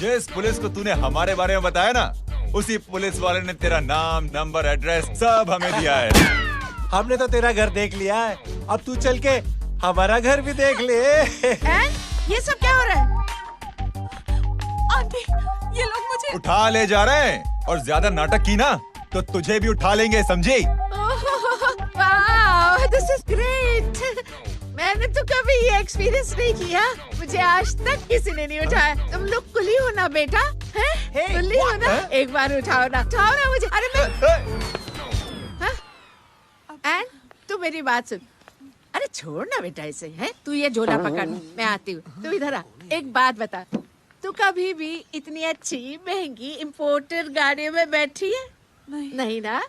जिस पुलिस को तूने हमारे बारे में बताया ना, उसी पुलिस वाले ने तेरा नाम, नंबर, एड्रेस सब हमें दिया है। हमने तो तेरा घर देख लिया है, अब तू चल के हमारा घर भी देख ले। ये सब क्या हो रहा है? आंटी, ये लोग मुझे उठा ले जा रहे हैं, और ज्यादा नाटक की ना तो तुझे भी उठा लेंगे, समझी? वाह, दिस इज ग्रेट। मैंने तो कभी ये एक्सपीरियंस नहीं किया, मुझे आज तक किसी ने नहीं उठाया। तुम लोग कुली हो ना बेटा, हैं? कुली हो ना? एक बार उठाओ ना मुझे। अरे मैं एंड तू मेरी बात सुन। अरे छोड़ ना बेटा इसे, है? तू ये झोला पकड़, मैं आती हूँ। तू इधर आ, एक बात बता, तू कभी भी इतनी अच्छी महंगी इम्पोर्टेड गाड़ी में बैठी है? नहीं ना?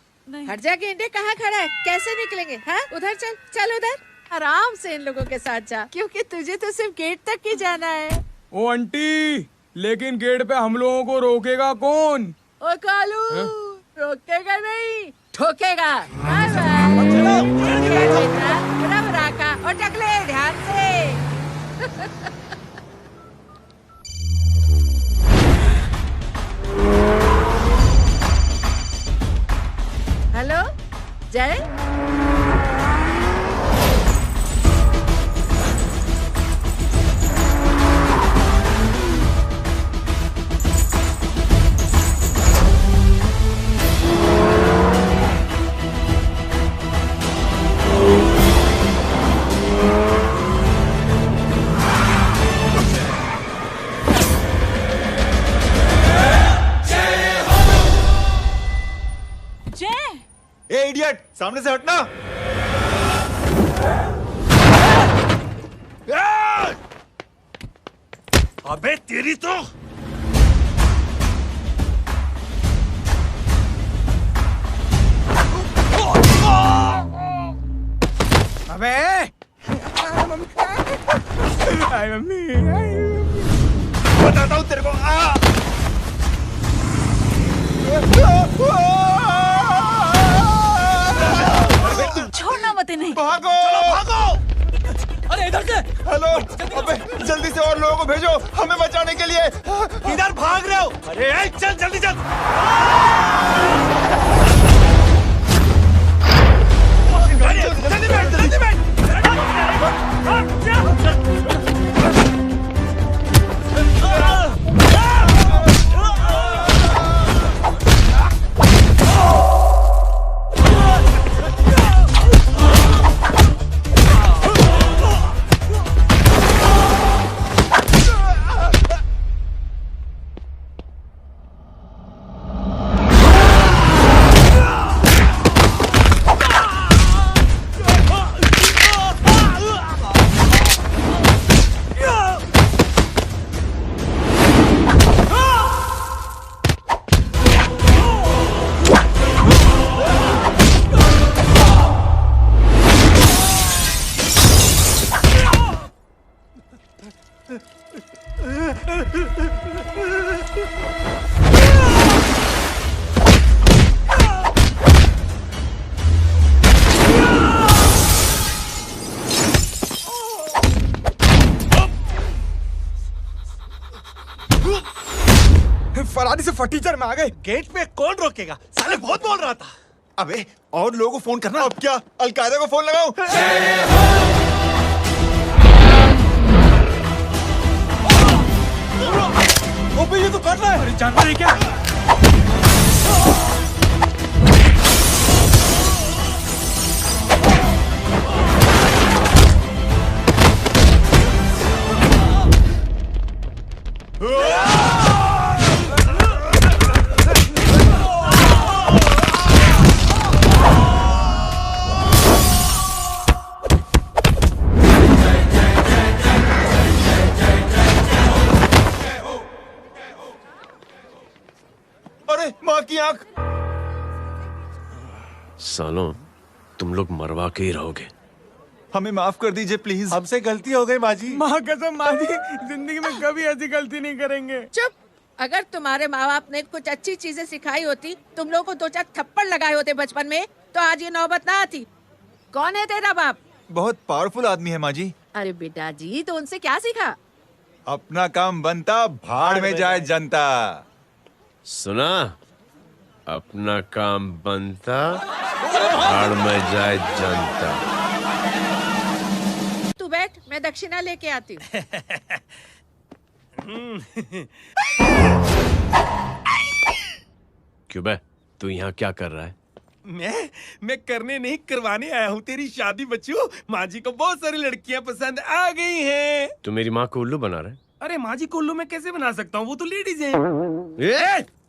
हट जा गेंडे, कहाँ खड़ा है? कैसे निकलेंगे? हाँ, उधर चल उधर, आराम से इन लोगों के साथ जा, क्योंकि तुझे तो सिर्फ गेट तक ही जाना है। ओ आंटी, लेकिन गेट पे हम लोगों को रोकेगा कौन? ओ कालू, रोकेगा नहीं, ठोकेगा। और टकले ध्यान से। हेलो जय, ए इडियट, सामने से हटना। अबे तेरी तो अबे हाय मम्मी, बताता हूँ तेरे को। छोड़ना मत इन्हें। भागो, चलो भागो। अरे इधर से। हेलो, अबे जल्दी से और लोगों को भेजो हमें बचाने के लिए। किधर भाग रहे हो? अरे चल जल्दी चल। जल्दी बैठ, जल्दी बैठ। फरारी से फटीचर में आ गए। गेट पे कौन रोकेगा? साले बहुत बोल रहा था। अबे और लोगों को फोन करना। अब क्या अलकायदा को फोन लगाऊं? ओबे ये तो कर रहा है। अरे जानवर है क्या? अरे माँ की आंख। सालों, तुम लोग मरवा के ही रहोगे। हमें माफ कर दीजिए प्लीज। हमसे गलती हो गई माजी। माँ कसम माँ जी, जिंदगी में कभी ऐसी गलती नहीं करेंगे। चुप। अगर तुम्हारे माँ बाप ने कुछ अच्छी चीजें सिखाई होती, तुम लोगों को 2-4 थप्पड़ लगाए होते बचपन में, तो आज ये नौबत ना आती। कौन है तेरा बाप? बहुत पावरफुल आदमी है माँ जी। अरे बेटा जी, तो उनसे क्या सीखा? अपना काम बनता, भाड़ में जाए जनता। सुना? अपना काम बनता, भाड़ में जाए जनता। तू बैठ, मैं दक्षिणा लेके आती हूँ। क्यों बे, तू यहाँ क्या कर रहा है? मैं करने नहीं करवाने आया हूँ तेरी शादी बच्चू। माँ जी को बहुत सारी लड़कियाँ पसंद आ गई हैं। तू मेरी माँ को उल्लू बना रहा है? अरे माँ जी को उल्लू मैं कैसे बना सकता हूँ, वो तो लेडीज हैं।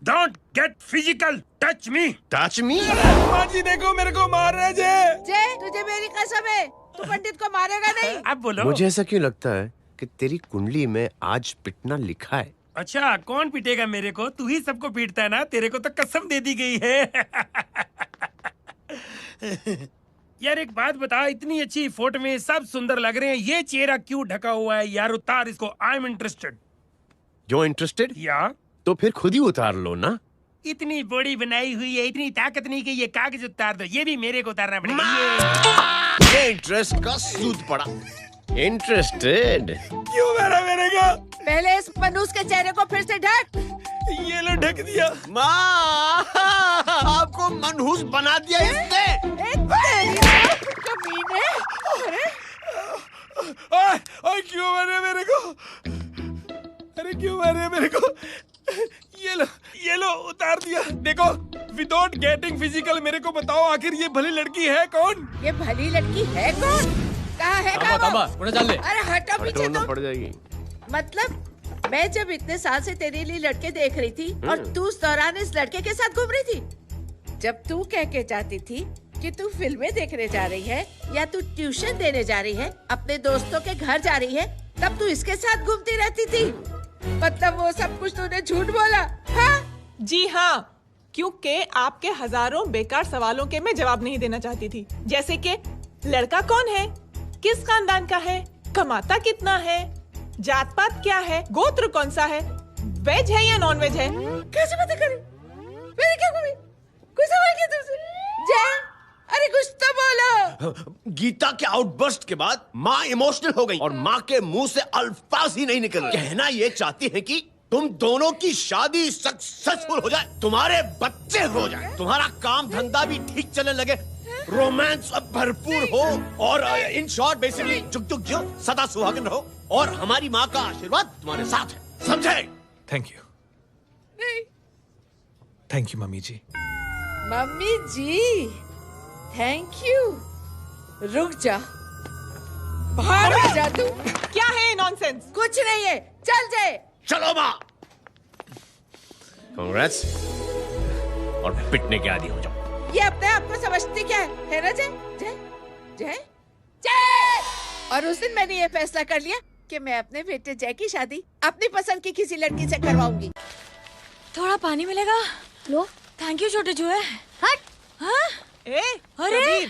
Don't get physical, touch me. Touch me? माँ जी देखो मेरे को मार रहे जय। जय, तुझे मेरी कसम है, तू पंडित को मारेगा नहीं। आप बोलो। मुझे ऐसा क्यों लगता है कि तेरी कुंडली में आज पिटना लिखा है? अच्छा, कौन पीटेगा मेरे को? तू ही सबको पीटता है ना, तेरे को तो कसम दे दी गई है। यार एक बात बता, इतनी अच्छी फोटो में सब सुंदर लग रहे हैं, ये चेहरा क्यों ढका हुआ है? यार उतार इसको, आई एम इंटरेस्टेड। जो इंटरेस्टेड? या तो फिर खुद ही उतार लो ना। इतनी बॉडी बनाई हुई है, इतनी ताकत नहीं कि ये कागज उतार दो, ये भी मेरे को उतारना पड़ेगा। ये इंटरेस्ट का सूद पड़ा। इंटरेस्टेड? क्यों मारा मेरे को? पहले इस मनूस के चेहरे को फिर से ढक। ये लो ढक दिया। माँ, आपको मनहूस बना दिया इसने। कमीने। अरे ओए क्यों मारे मेरे को? अरे क्यों मारे मेरे को? ये लो उतार दिया। देखो, विदाउट गेटिंग फिजिकल मेरे को बताओ, आखिर ये भली लड़की है कौन? ये भली लड़की है कौन? कहाँ है वो? अरे हटो पीछे ढूंढना तुम। पड़ जाएगी। मतलब मैं जब इतने साल से तेरे लिए लड़के देख रही थी और तू उस दौरान इस लड़के के साथ घूम रही थी। जब तू कह के जाती थी कि तू फिल्में देखने जा रही है या तू ट्यूशन देने जा रही है, अपने दोस्तों के घर जा रही है, तब तू इसके साथ घूमती रहती थी। मतलब वो सब कुछ तूने झूठ बोला? हाँ? जी हाँ, क्योंकि आपके हजारों बेकार सवालों के मैं जवाब नहीं देना चाहती थी। जैसे कि लड़का कौन है, किस खानदान का है, कमाता कितना है, जात पात क्या है, गोत्र कौन सा है, वेज है या नॉन वेज है। कैसे बातें करी? मैंने क्या करी? कोई सवाल किया तुमसे? जय, अरे कुछ तो बोलो। गीता के आउटबर्स्ट के बाद माँ इमोशनल हो गई और माँ के मुंह से अल्फाज ही नहीं निकल रहे। कहना ये चाहती है कि तुम दोनों की शादी सक्सेसफुल हो जाए, तुम्हारे बच्चे हो जाए, तुम्हारा काम धंधा भी ठीक चलने लगे, रोमांस अब भरपूर हो और इन शॉर्ट बेसिकली जुग जुग जियो, सदा सुहागन रहो और हमारी माँ का आशीर्वाद तुम्हारे साथ है, समझे? Thank you. नहीं। Thank you mummy ji. Mummy ji, thank you. रुक जा, बाहर आ जा तू। क्या है नॉनसेंस? कुछ नहीं है, चल जाए। चलो माँ। कांग्रेस और पिटने के आदी हो जाओ। ये अपने आप को समझती क्या है ना जय? जय जय जय। और उस दिन मैंने ये फैसला कर लिया कि मैं अपने बेटे जय की शादी अपनी पसंद की किसी लड़की से करवाऊंगी। थोड़ा पानी मिलेगा? लो। थैंक यू छोटे जुए। हट। हाँ? ए, अरे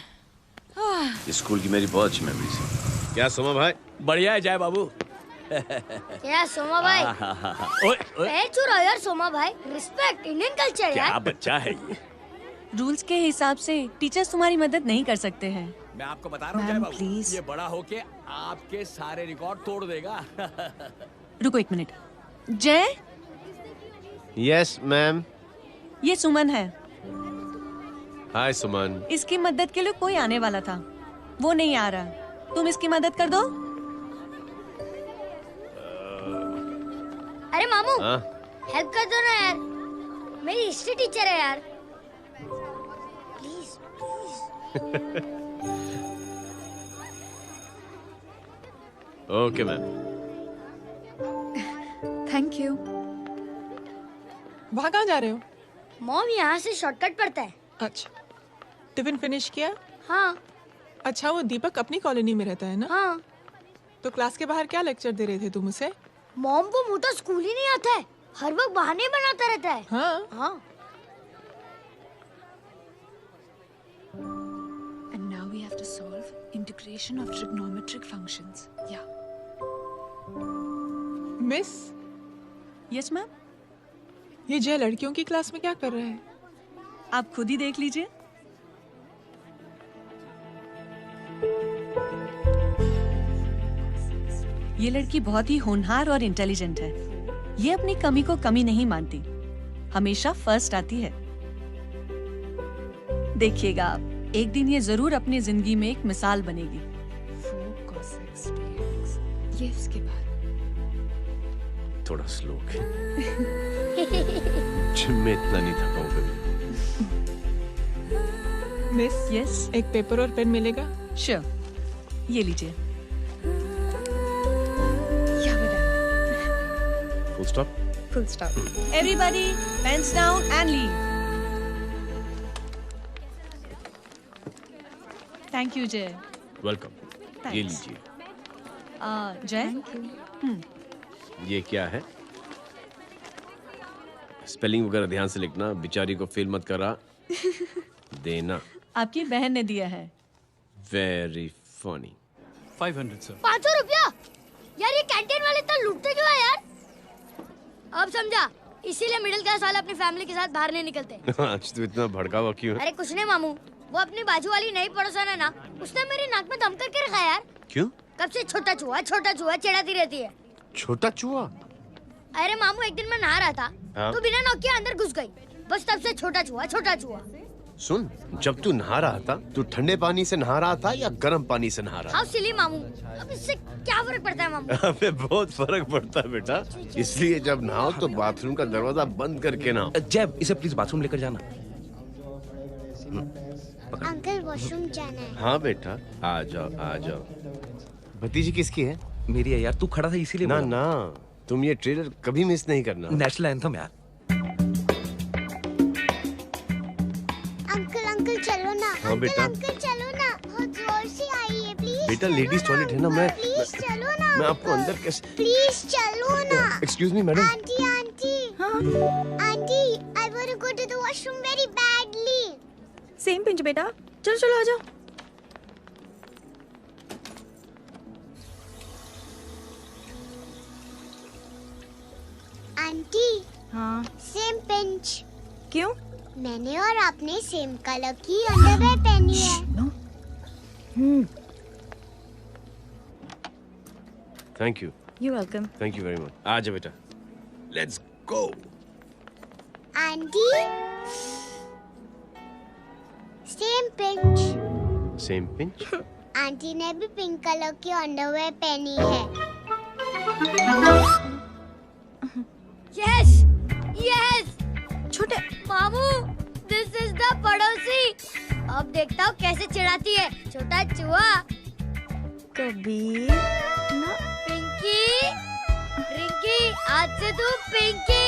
स्कूल की मेरी बहुत अच्छी मेमोरीज है। क्या सोमा भाई? बढ़िया है जय बाबू। क्या सोमा भाई? पैर छुरा यार सोमा भाई, रिस्पेक्ट इंडियन कल्चर यार। क्या बच्चा है ये? रूल्स के हिसाब से टीचर्स तुम्हारी मदद नहीं कर सकते हैं। मैं आपको बता रहा हूँ जय मैम, बाबू, प्लीज। ये बड़ा होके आपके सारे रिकॉर्ड तोड़ देगा। रुको एक मिनट। जय, यस मैम। ये सुमन है। हाय सुमन। इसकी मदद के लिए कोई आने वाला था, वो नहीं आ रहा। तुम इसकी मदद कर दो। अरे मामू, हाँ? हेल्प कर दो ना यार, मेरी हिस्ट्री टीचर है यार। Please please. Okay ma'am. Thank you. वहाँ कहाँ जा रहे हो? मॉम यहाँ से शॉर्टकट पड़ता है। अच्छा, टिफिन फिनिश किया? हाँ। अच्छा, वो दीपक अपनी कॉलोनी में रहता है ना? हाँ। तो क्लास के बाहर क्या लेक्चर दे रहे थे तुम उसे? मॉम को मुंह तो स्कूल ही नहीं आता है, हर वक्त बहाने बनाता रहता है। हाँ। हाँ। And now we have to solve integration of trigonometric functions. Yeah. Miss, Yes ma'am. ये जय लड़कियों की क्लास में क्या कर रहा है? आप खुद ही देख लीजिए। ये लड़की बहुत ही होनहार और इंटेलिजेंट है। ये अपनी कमी को कमी नहीं मानती, हमेशा फर्स्ट आती है। देखिएगा आप, एक दिन ये जरूर अपनी जिंदगी में एक मिसाल बनेगी। ये उसके बाद थोड़ा स्लो जिम में इतना नहीं थका हूं कभी। मिस, यस, एक पेपर और पेन मिलेगा? श्योर, ये लीजिए। Full stop. Full stop. Everybody pens down and leave. Thank you Jai. Welcome. ये लीजिए। जय, ये क्या है? स्पेलिंग वगैरह ध्यान से लिखना, बिचारी को फेल मत करा देना। आपकी बहन ने दिया है। Very funny. 500 सर। 500 रुपया? यार ये कैंटीन वाले इतना लूटते क्यों है यार? अब समझा, इसीलिए मिडिल क्लास वाले अपनी फैमिली के साथ बाहर नहीं निकलते। आज तो इतना भड़का हुआ क्यों है? अरे कुछ नहीं मामू, वो अपनी बाजू वाली नई पड़ोसन है ना, उसने मेरी नाक में दम करके रखा यार। क्यों? कब से छोटा चूहा चिढ़ाती रहती है। छोटा चूहा? अरे मामू, एक दिन मैं नहा रहा था, हाँ? तो बिना नॉक के अंदर घुस गई। बस तब से छोटा चूहा। सुन, जब तू नहा रहा था, तू ठंडे पानी से नहा रहा था या गर्म पानी से नहा रहा था? हाउ सिली मामू, अब इससे क्या फर्क पड़ता है मामू? अबे बहुत फर्क पड़ता है बेटा, इसलिए जब नहाओ तो बाथरूम का दरवाजा बंद करके नहाओ। जय, इसे प्लीज बाथरूम लेकर जाना। अंकल वॉशरूम जाना है। हाँ बेटा, आ जाओ आ जाओ। भतीजी किसकी है? मेरी है यार, तू खड़ा था इसीलिए ना बोला। ना, तुम ये ट्रेलर कभी मिस नहीं करना। नेशनल एंथम यार। अंकल चलो ना। हाँ बेटा। अंकल चलो ना, बहुत जोर से आई है, प्लीज। बेटा लेडीज टॉयलेट है ना, मैं प्लीज चलो ना। मैं आपको अंदर कैसे? प्लीज चलो ना। Excuse me madam. Aunty I want to go to the washroom very badly. Same pinch बेटा, चलो आ जाओ। आंटी, हाँ, सेम पिंच। क्यों? मैंने और आपने सेम कलर की अंडरवेयर पहनी है। Thank you. You welcome. Thank you very much. आ जाओ बेटा, let's go. Aunty, same pinch. Same pinch? Aunty ने भी पिंक कलर की अंडरवेयर पहनी है। Yes yes. छोटे मामू, दिस इज द पड़ोसी। अब देखता हूँ कैसे चिढ़ाती है छोटा चूहा। कबीर ना। पिंकी, रिंकी, आज से तू पिंकी।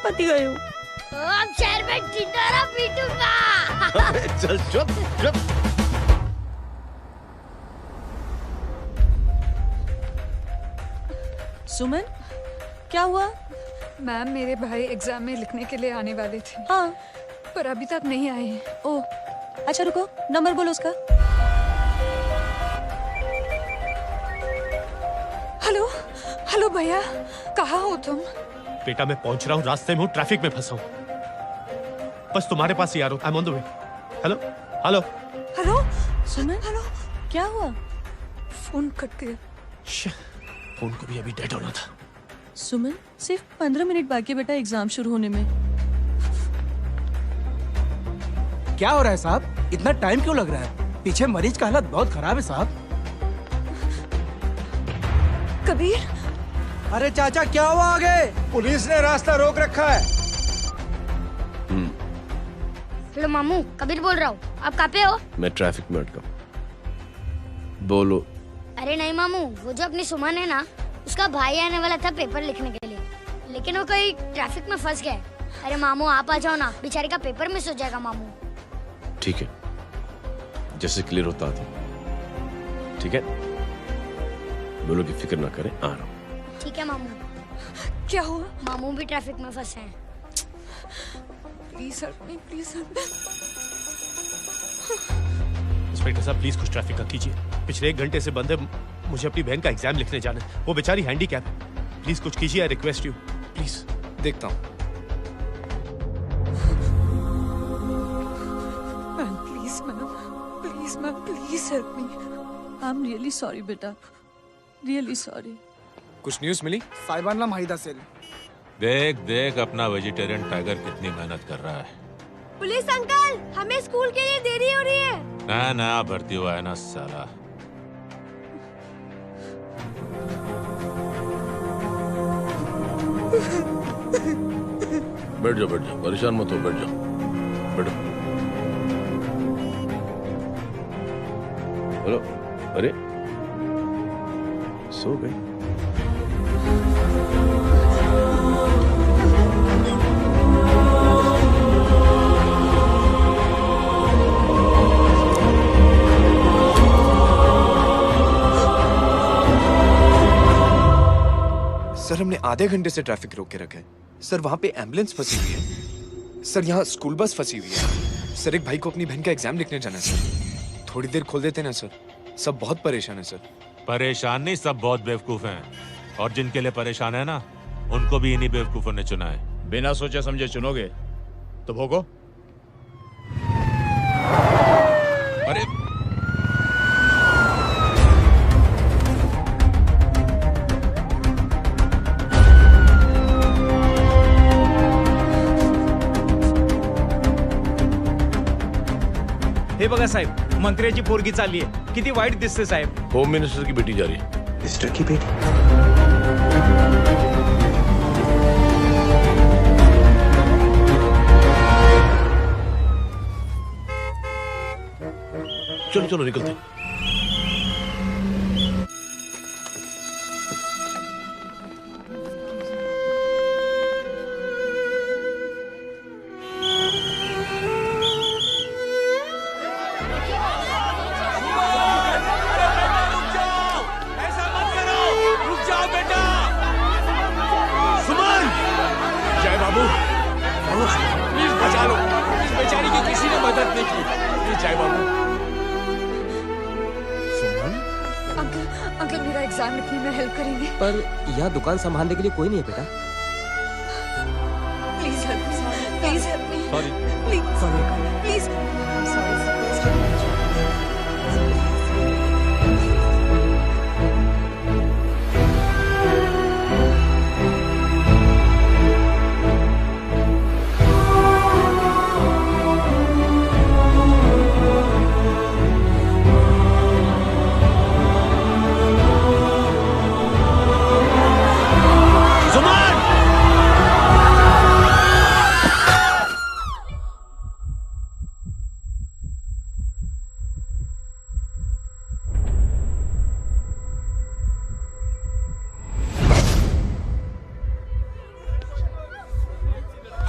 पति गई हूँ। अब शहर में ढिंढोरा पीटूंगा। चल चुप चुप। सुमन, क्या हुआ? मैम, मेरे भाई एग्जाम में लिखने के लिए आने वाले थे। हाँ, पर अभी तक नहीं आए हैं। ओह, अच्छा रुको, नंबर बोलो उसका। हेलो भैया, कहाँ हो तुम? बेटा मैं पहुंच रहा हूँ, रास्ते में हूँ, ट्रैफिक में फंसा हूँ। बस तुम्हारे पास ही आ रहा हूँ। I am on the way. Hello hello hello Suman, hello. क्या हुआ? फोन कट गया। फोन को भी अभी डेड होना था। सुमन, सिर्फ 15 मिनट बाकी है बेटा एग्जाम शुरू होने में। क्या हो रहा है साहब? इतना टाइम क्यों लग रहा है? पीछे मरीज का हालत बहुत खराब है साहब। कबीर, अरे चाचा क्या हुआ आगे? पुलिस ने रास्ता रोक रखा है। हेलो मामू, कबीर बोल रहा हूँ। आप कहाँ पे हो? मैं ट्रैफिक में अटका। बोलो। अरे नहीं मामू, वो जो अपनी सुमन है ना, उसका भाई आने वाला था पेपर लिखने के लिए, लेकिन वो कहीं ट्रैफिक में फंस गया। अरे मामू आप आ जाओ ना, बेचारी का पेपर मिस हो जाएगा मामू। ठीक है, जैसे क्लियर होता था। ठीक है, बोलो कि फिक्र ना करें, आ रहा हूँ। ठीक है मामू। क्या हुआ? मामू भी ट्रैफिक में फंसे हैं। Please help me, please help. Inspector साहब प्लीज कुछ ट्रैफिक का कीजिए। पिछले 1 घंटे से बंद है, मुझे अपनी बहन का एग्जाम लिखने जाना है। वो बेचारी हैंडीकैप है। प्लीज कुछ कीजिए, आई रिक्वेस्ट यू प्लीज। देखता हूँ। Please ma'am, please help me. I am really sorry बेटा, रियली सॉरी। कुछ न्यूज़ मिली? साहिबानला माहिदा सेल। देख देख अपना वेजिटेरियन टाइगर कितनी मेहनत कर रहा है। पुलिस अंकल, हमें स्कूल के लिए देरी हो रही है। नया भर्ती हुआ है ना साला। बैठ जाओ, परेशान मत हो, बैठ जाओ, बैठो। हेलो, अरे सो गई? सर हमने आधे घंटे से ट्रैफिक रोक के रखा है। सर वहाँ पे एम्बुलेंस फंसी हुई है। सर यहाँ स्कूल बस फंसी हुई है। सर एक भाई को अपनी बहन का एग्जाम लिखने जाना है सर। थोड़ी देर खोल देते ना सर। सब बहुत परेशान है सर। परेशान नहीं, सब बहुत बेवकूफ हैं। और जिनके लिए परेशान है ना, उनको भी इन्हीं बेवकूफों ने चुना है। बिना सोचे समझे चुनोगे तो भोगो। अरे हे बघा साहेब, मंत्र्याची पोरगी चालली आहे. किती वाईट दिसते साहेब. होम मिनिस्टर की बेटी जा रही है. मिनिस्टर की बेटी? चलो चलो निकलते हैं. अंकल मेरा एग्जाम लिखने में हेल्प करेंगे? पर यहाँ दुकान संभालने के लिए कोई नहीं है बेटा. Please help me, please help me. Sorry. Please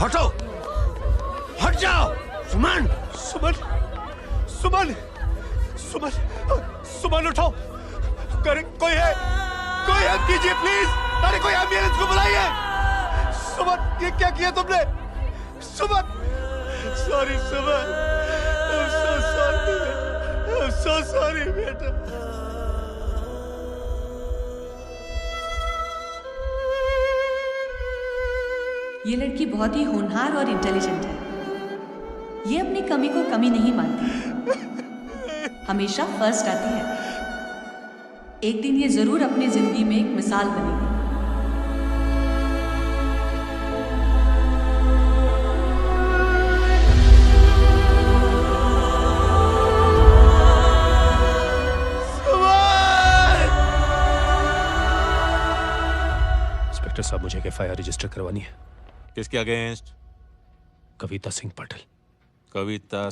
हटो, हट जाओ. सुमन, सुमन, सुमन, सुमन, सुमन उठो. कोई है, कोई हेल्प कीजिए प्लीज. अरे कोई एम्बुलेंस को बुलाइए. सुमन, ये क्या किया तुमने? Suman, sorry Suman, I'm so sorry, I'm so sorry बेटा. ये लड़की बहुत ही होनहार और इंटेलिजेंट है. ये अपनी कमी को कमी नहीं मानती. हमेशा फर्स्ट आती है. एक दिन ये जरूर अपनी जिंदगी में एक मिसाल बनेगी. इंस्पेक्टर साहब, मुझे एफआईआर रजिस्टर करवानी है. किसके अगेंस्ट? कविता सिंह पाटिल. कविता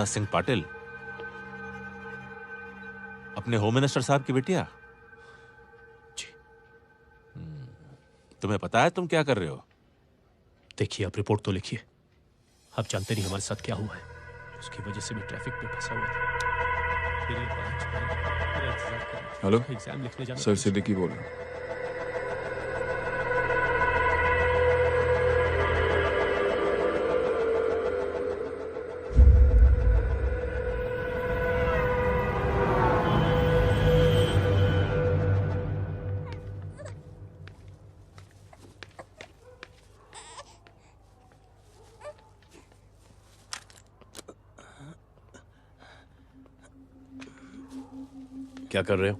सिंह पाटिल अपने होम मिनिस्टर साहब की बेटिया? जी. तुम्हें पता है तुम क्या कर रहे हो? देखिए, आप रिपोर्ट तो लिखिए. आप जानते नहीं हमारे साथ क्या हुआ है. उसकी वजह से मैं ट्रैफिक पे फंसा हुआ था. फिर ये 5 मेरा इंतजार करना. हेलो एग्जाम लिखने जाना. सर सिद्दीकी बोल रहा हूँ. क्या कर रहे हो?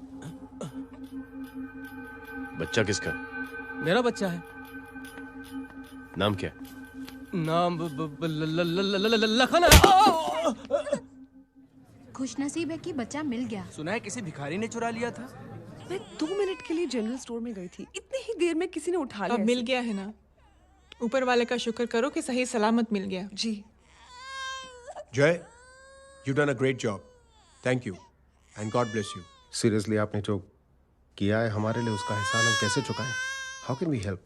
बच्चा किसका? मेरा बच्चा है। नाम क्या? नाम लखन है। खुशनसीब है कि बच्चा मिल गया। सुना है किसी भिखारी ने चुरा लिया था। मैं 2 मिनट के लिए जनरल स्टोर में गई थी, इतनी ही देर में किसी ने उठा लिया। अब मिल गया है ना, ऊपर वाले का शुक्र करो कि सही सलामत मिल गया। जी। जय, you done a great job. Thank you and God bless you. Seriously आपने जो किया है हमारे लिए, उसका एहसान हम कैसे चुकाएं? How can we help?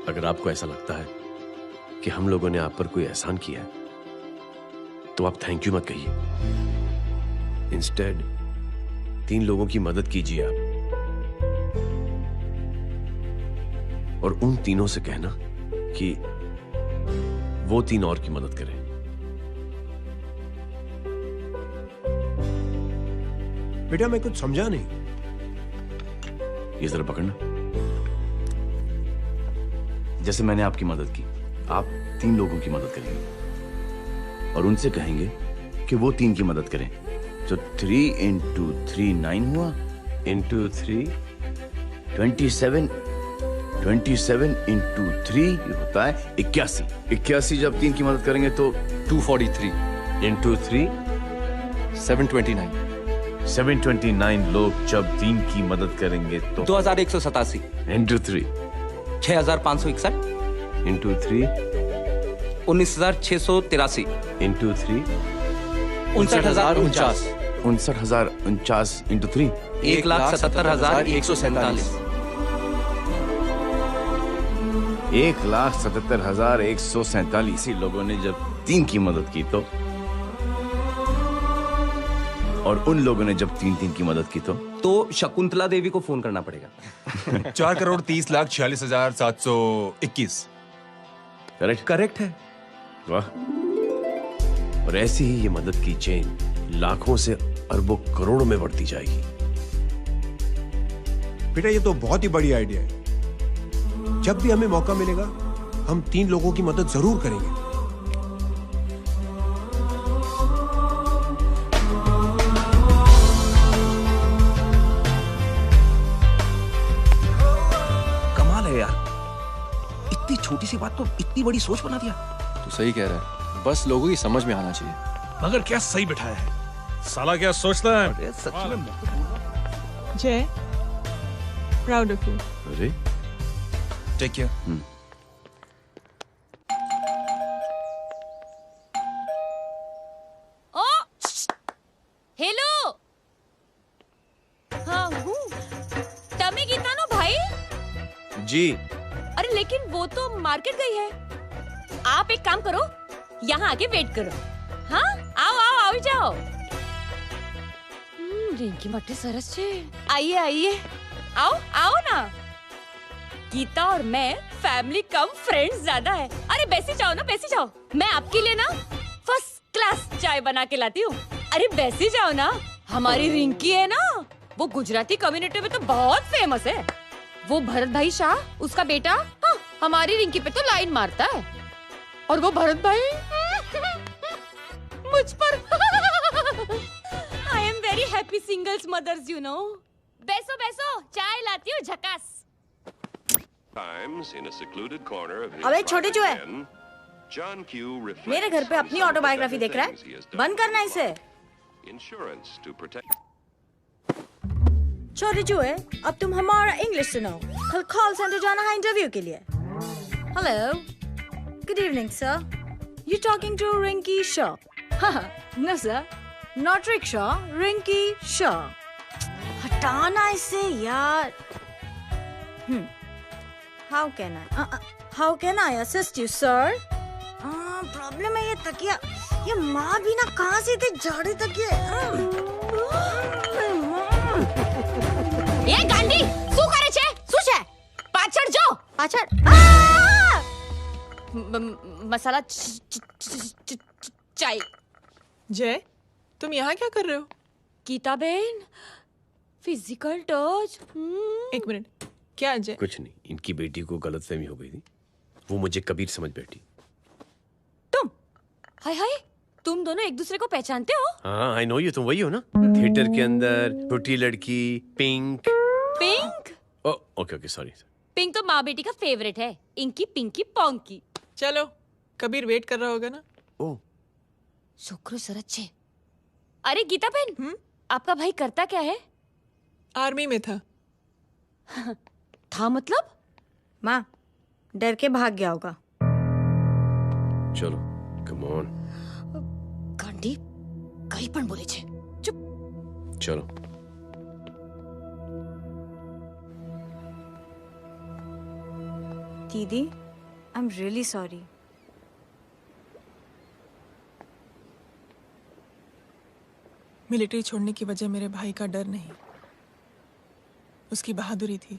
अगर आपको ऐसा लगता है कि हम लोगों ने आप पर कोई एहसान किया है, तो आप थैंक यू मत कहिए। इंस्टेड 3 लोगों की मदद कीजिए आप, और उन तीनों से कहना कि वो 3 और की मदद करें। बेटा मैं कुछ समझा नहीं। ये जरा पकड़ना। जैसे मैंने आपकी मदद की, आप 3 लोगों की मदद करेंगे और उनसे कहेंगे कि वो 3 की मदद करें। तो 3 into 3 9 हुआ, into 3 27, 27 into 3 होता है 81। 81 जब 3 की मदद करेंगे तो 243 into 3 729 729 लोग जब 3 की मदद करेंगे तो 2187 into 3 6561 into 3 19683 into 3 59049 59049 into 3 1,77,147 1,77,147 लोगों ने जब 3 की मदद की तो, और उन लोगों ने जब 3 की मदद की तो शकुंतला देवी को फोन करना पड़ेगा। 4,30,46,721। करेक्ट है। वाह। और ऐसी ही ये मदद की चेन लाखों से अरबों करोड़ों में बढ़ती जाएगी। बेटा ये तो बहुत ही बड़ी आइडिया है। जब भी हमें मौका मिलेगा हम 3 लोगों की मदद जरूर करेंगे। कमाल है यार, इतनी छोटी सी बात को इतनी बड़ी सोच बना दिया। तू सही कह रहा है, बस लोगों की समझ में आना चाहिए। मगर क्या सही बिठाया है, साला क्या सोचता है। जय, प्राउड ऑफ यू। अरे टेक केयर। ओ हेलो, हाँ हूँ तमी गीता नो भाई जी। अरे लेकिन वो तो मार्केट गई है। आप एक काम करो, यहाँ आके वेट करो। हाँ आओ आओ आओ जाओ। रिंकी मट्टी सरस छे। आइए आइए, आओ आओ ना। गीता और मैं फैमिली कम फ्रेंड्स ज्यादा है। अरे बैसी जाओ ना, बैसी जाओ। मैं आपके लिए ना फर्स्ट क्लास चाय बना के लाती हूँ। अरे बैसी जाओ ना। हमारी रिंकी है ना, वो गुजराती कम्युनिटी में तो बहुत फेमस है। वो भरत भाई शाह, उसका बेटा, हाँ, हमारी रिंकी पे तो लाइन मारता है। और वो भरत भाई मुझ पर I am very happy singles mothers, you know. बैसो बैसो, चाय लाती हूँ झकास। अबे छोटे जो है, मेरे घर पे अपनी ऑटोबायोग्राफी देख रहा है, बंद करना इसे। छोटे जो है, अब तुम हमारा इंग्लिश सुनो। कल कॉल सेंटर जाना है इंटरव्यू के लिए। Hello, good evening sir, you talking to Rinki Shaw? No sir, not rickshaw, Rinki Shaw. हटाना इसे यार। How can I assist you, sir? Problem है ये तकिया, ये माँ भी ना कहाँ से इतने जाड़े तकिए। ये गांडी, શું કરે છે? શું છે? પાછળ જો, પાછળ। मसाला चाय। जय, तुम यहाँ क्या कर रहे हो? गीता बहन, फिजिकल टच। एक मिनट, क्या जय? कुछ नहीं, इनकी बेटी को गलतफहमी हो गई थी, वो मुझे कबीर समझ बैठी। हाय हाय, तुम दोनों एक दूसरे को पहचानते हो? हाँ, आई नो यू, तुम वही हो ना? थिएटर के अंदर छोटी लड़की pink. Pink? Okay okay, sorry. Pink तो माँ बेटी का फेवरेट है, इंकी पिंकी पोंकी। चलो, कबीर वेट कर रहा होगा ना? ओह, शुक्र सर अच्छे। अरे गीता बहन, आपका भाई करता क्या है? आर्मी में था। था मतलब? माँ, डर के भाग गया होगा। चलो, कम ऑन। गांडी, कहीं पण बोले छे। चुप। चलो। दीदी, I am really sorry. Military छोड़ने की वजह मेरे भाई का डर नहीं, उसकी बहादुरी थी।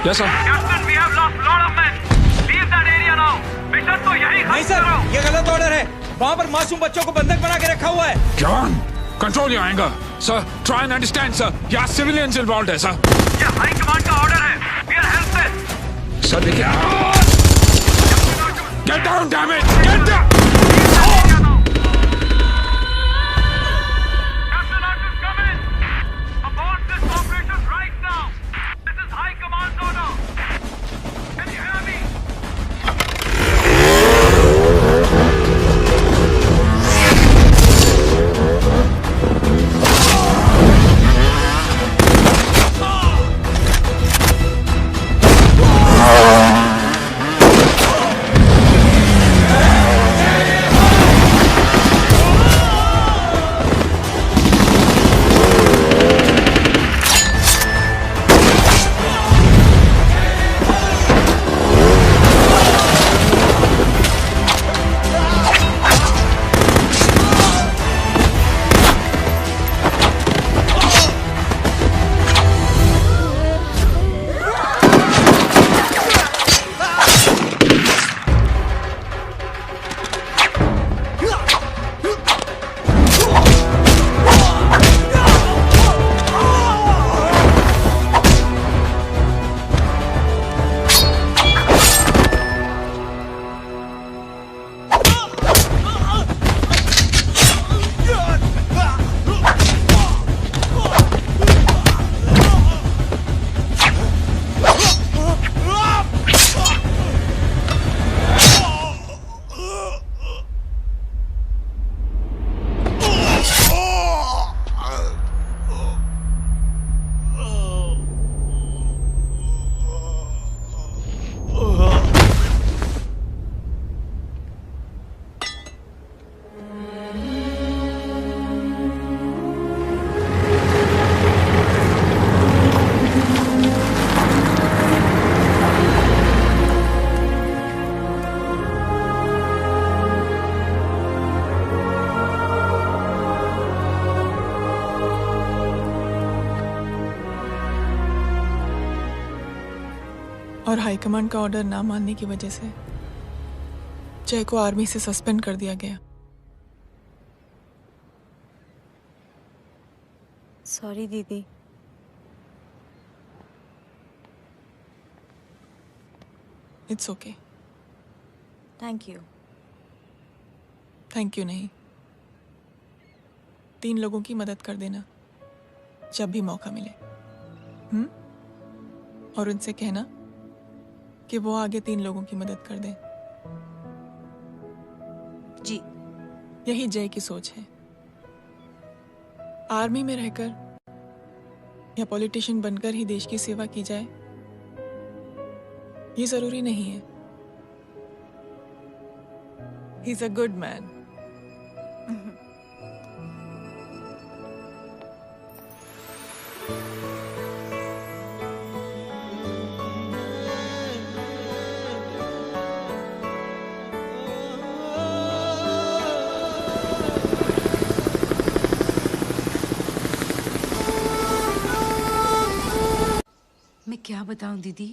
Yes, sir. Captain, we have lost lot of men. Leave that area now. Mission तो यही खत्म नहीं सर, ये गलत ऑर्डर है। वहाँ पर मासूम बच्चों को बंधक बना के रखा हुआ है। John, control your anger. Sir, try and understand, sir. यहाँ civilians involved है, sir. ये हाई कमांड का ऑर्डर है. We are helpless. Sir, देखिए. Get down, damn it! Get down! Captain, orders come in. Abort this operation right now. This is high command order. Can you hear me? और high command का order ना मानने की वजह से जय को आर्मी से सस्पेंड कर दिया गया। सॉरी दीदी। It's okay. Thank you. Thank you नहीं, 3 लोगों की मदद कर देना जब भी मौका मिले। और उनसे कहना कि वो आगे 3 लोगों की मदद कर दें। जी। यही जय की सोच है। आर्मी में रहकर या पॉलिटिशियन बनकर ही देश की सेवा की जाए, ये जरूरी नहीं है। He is a good man. मैं क्या बताऊं दीदी,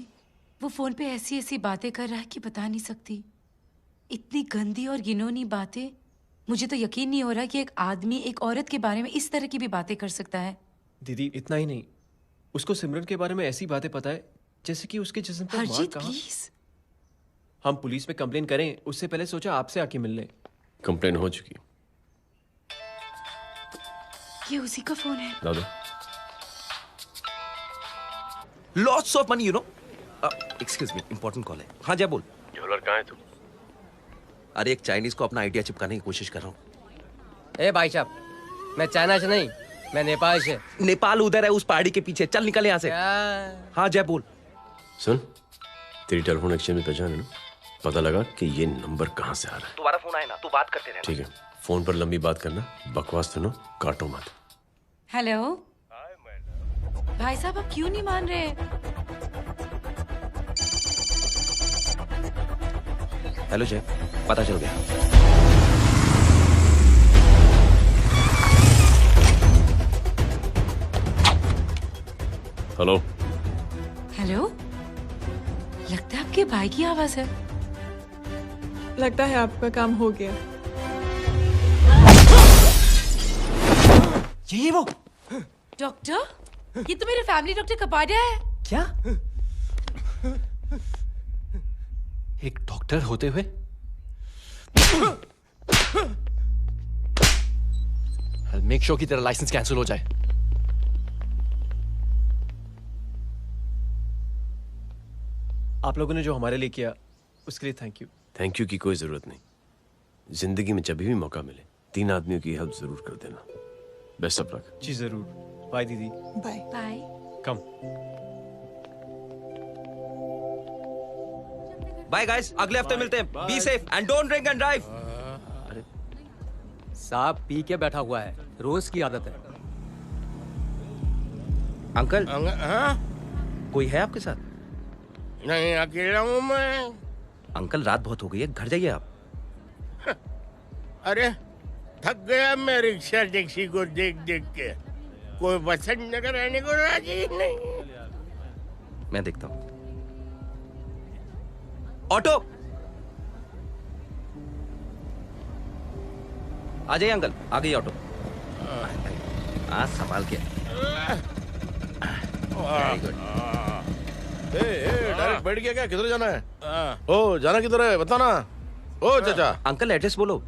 वो फोन पे ऐसी ऐसी बातें कर रहा है कि बता नहीं सकती। इतनी गंदी और घिनौनी बातें मुझे तो यकीन नहीं हो रहा कि एक आदमी एक औरत के बारे में इस तरह की भी बातें कर सकता है। दीदी इतना ही नहीं, उसको सिमरन के बारे में ऐसी बातें पता है जैसे कि उसके जिस्म पर मार हरजीत कहाँ। प्लीज। हम पुलिस में कंप्लेन करें उससे पहले सोचा आपसे आके मिल लें। कंप्लेन हो चुकी। ये उसी का फोन है। दादा lots of money you know. Excuse me, important call है। हाँ जय बोल। ज्वेलर कहाँ है तू? अरे एक चाइनीज को अपना आइडिया चिपकाने की कोशिश कर रहा हूँ। ए भाई साहब, मैं चाइना से नहीं, मैं नेपाल से। नेपाल उधर है उस पहाड़ी के पीछे, चल निकल यहाँ से। हाँ जय बोल। सुन, तेरी टेलीफोन एक्सचेंज में पहचान है ना? पता लगा कि ये नंबर कहाँ से आ रहा है। दोबारा फोन आए ना तू बात करते रहना। ठीक है, फोन पर लंबी बात करना, बकवास सुनो, काटो मत। हेलो भाई साहब, आप क्यों नहीं मान रहे? हेलो जय, पता चल गया। हेलो हेलो, लगता है आपके भाई की आवाज है। लगता है आपका काम हो गया। ये वो डॉक्टर, ये तो मेरे फैमिली डॉक्टर कपाडिया है। क्या? एक डॉक्टर होते हुए? मेक श्योर कि तेरा लाइसेंस कैंसिल हो जाए। आप लोगों ने जो हमारे लिए किया उसके लिए थैंक यू। थैंक यू की कोई जरूरत नहीं। जिंदगी में जब भी मौका मिले 3 आदमियों की हेल्प जरूर कर देना। Best of luck. जी जरूर। बाय दीदी। Bye bye. Come. Bye guys, अगले हफ्ते मिलते हैं। Be safe and don't drink and drive. अरे साहब पी के बैठा हुआ है, रोज की आदत है। अंकल हाँ? कोई है आपके साथ? नहीं, अकेला हूँ मैं। अंकल रात बहुत हो गई है, घर जाइए आप। अरे थक गया मैं रिक्शा टैक्सी को देख देख के। कोई पसंद नगर आने को राजी नहीं। मैं देखता हूँ। ऑटो आ जाइए अंकल, आ गई ऑटो। आज संभाल के। Very good. डायरेक्ट बैठ गया क्या? किधर जाना है? ओ जाना किधर है बताना। ओ चाचा। अंकल एड्रेस बोलो।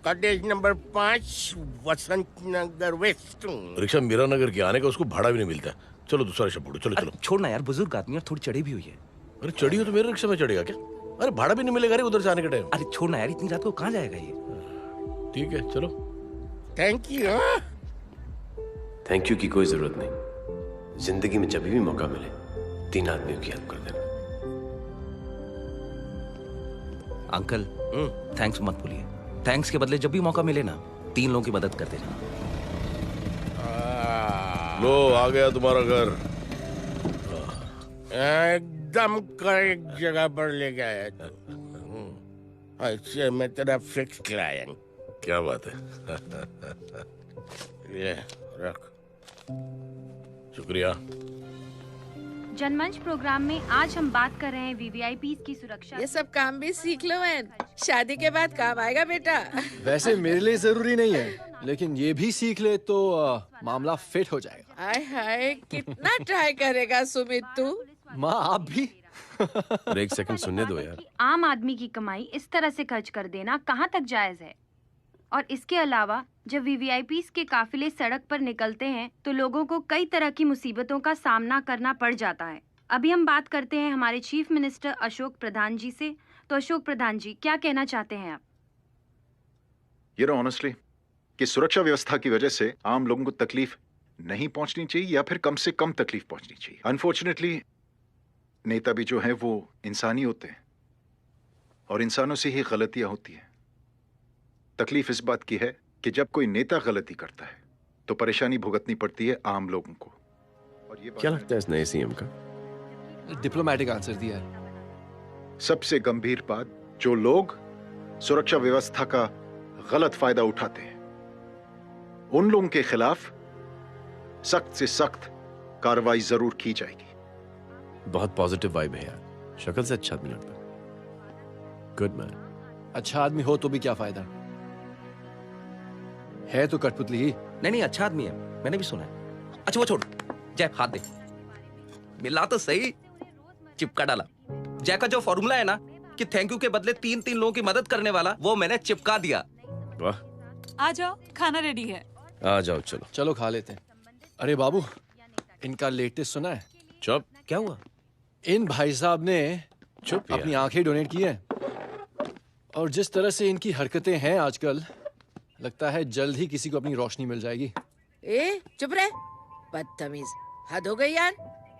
कॉटेज नंबर 5 वसंत नगर वेस्ट। रिक्शा मीरा नगर के आने का उसको भाड़ा भी नहीं मिलता। चलो दूसरा रिक्शा पकड़ो। चलो चलो। छोड़ना यार, बुजुर्ग आदमी और थोड़ी चढ़ी भी हुई है। अरे चढ़ी हो तो मेरे रिक्शा में चढ़ेगा क्या? अरे भाड़ा भी नहीं मिलेगा रे उधर से आने के टाइम। अरे छोड़ना यार, इतनी रात को कहाँ जाएगा ये? ठीक है चलो। Thank you. थैंक यू की कोई जरूरत नहीं। जिंदगी में जब भी मौका मिले 3 आदमियों की हेल्प कर देना। अंकल थैंक्स मत भूलिए। थैंक्स के बदले जब भी मौका मिले ना 3 लोगों की मदद कर देना। लो आ गया तुम्हारा घर। एकदम करेक्ट जगह पर ले गया। अच्छा मैं तेरा फिक्स क्लाइंट। क्या बात है। ये रख। शुक्रिया। जनमंच प्रोग्राम में आज हम बात कर रहे हैं वीवीआईपी की सुरक्षा। ये सब काम भी सीख लो मैन, शादी के बाद काम आएगा बेटा। वैसे मेरे लिए जरूरी नहीं है, लेकिन ये भी सीख ले तो मामला फिट हो जाएगा। हाय हाय, कितना ट्राई करेगा सुमित तू? माँ आप भी। एक सेकंड सुनने दो यार। आम आदमी की कमाई इस तरह से खर्च कर देना कहाँ तक जायज है? और इसके अलावा जब वीवीआईपी के काफिले सड़क पर निकलते हैं तो लोगों को कई तरह की मुसीबतों का सामना करना पड़ जाता है। अभी हम बात करते हैं हमारे चीफ मिनिस्टर अशोक प्रधान जी से। तो अशोक प्रधान जी, क्या कहना चाहते हैं आप? ये नो ऑनेस्टली कि सुरक्षा व्यवस्था की वजह से आम लोगों को तकलीफ नहीं पहुंचनी चाहिए या फिर कम से कम तकलीफ पहुंचनी चाहिए। अनफॉर्चुनेटली नेता भी जो है वो इंसानी होते हैं और इंसानों से ही गलतियां होती हैं। तकलीफ इस बात की है कि जब कोई नेता गलती करता है तो परेशानी भुगतनी पड़ती है आम लोगों को। और ये क्या लगता है इस नए सीएम का? डिप्लोमेटिक आंसर दिया है। सबसे गंभीर बात, जो लोग सुरक्षा व्यवस्था का गलत फायदा उठाते हैं उन लोगों के खिलाफ सख्त से सख्त कार्रवाई जरूर की जाएगी। बहुत पॉजिटिव वाइब है यार। शक्ल से अच्छा आदमी लगता है। Good man. अच्छा आदमी हो तो भी क्या फायदा, है तो कठपुतली। नहीं, अच्छा आदमी है, मैंने भी सुना है। अच्छा वो छोड़, जय हाथ दे। मिला तो सही, चिपका डाला। जय का जो फॉर्मूला है ना कि थैंक यू के बदले 3 लोगों की मदद करने वाला, वो मैंने चिपका दिया। वाह, आ जाओ, खाना रेडी है। आ जाओ, चलो चलो खा लेते हैं। अरे बाबू, इनका लेटेस्ट सुना है? चुप। क्या हुआ? इन भाई साहब ने चुप अपनी आंखें डोनेट की हैं, और जिस तरह से इनकी हरकतें हैं आजकल, लगता है जल्द ही किसी को अपनी रोशनी मिल जाएगी। ए चुप रह, बदतमीज, हद हो गई यार।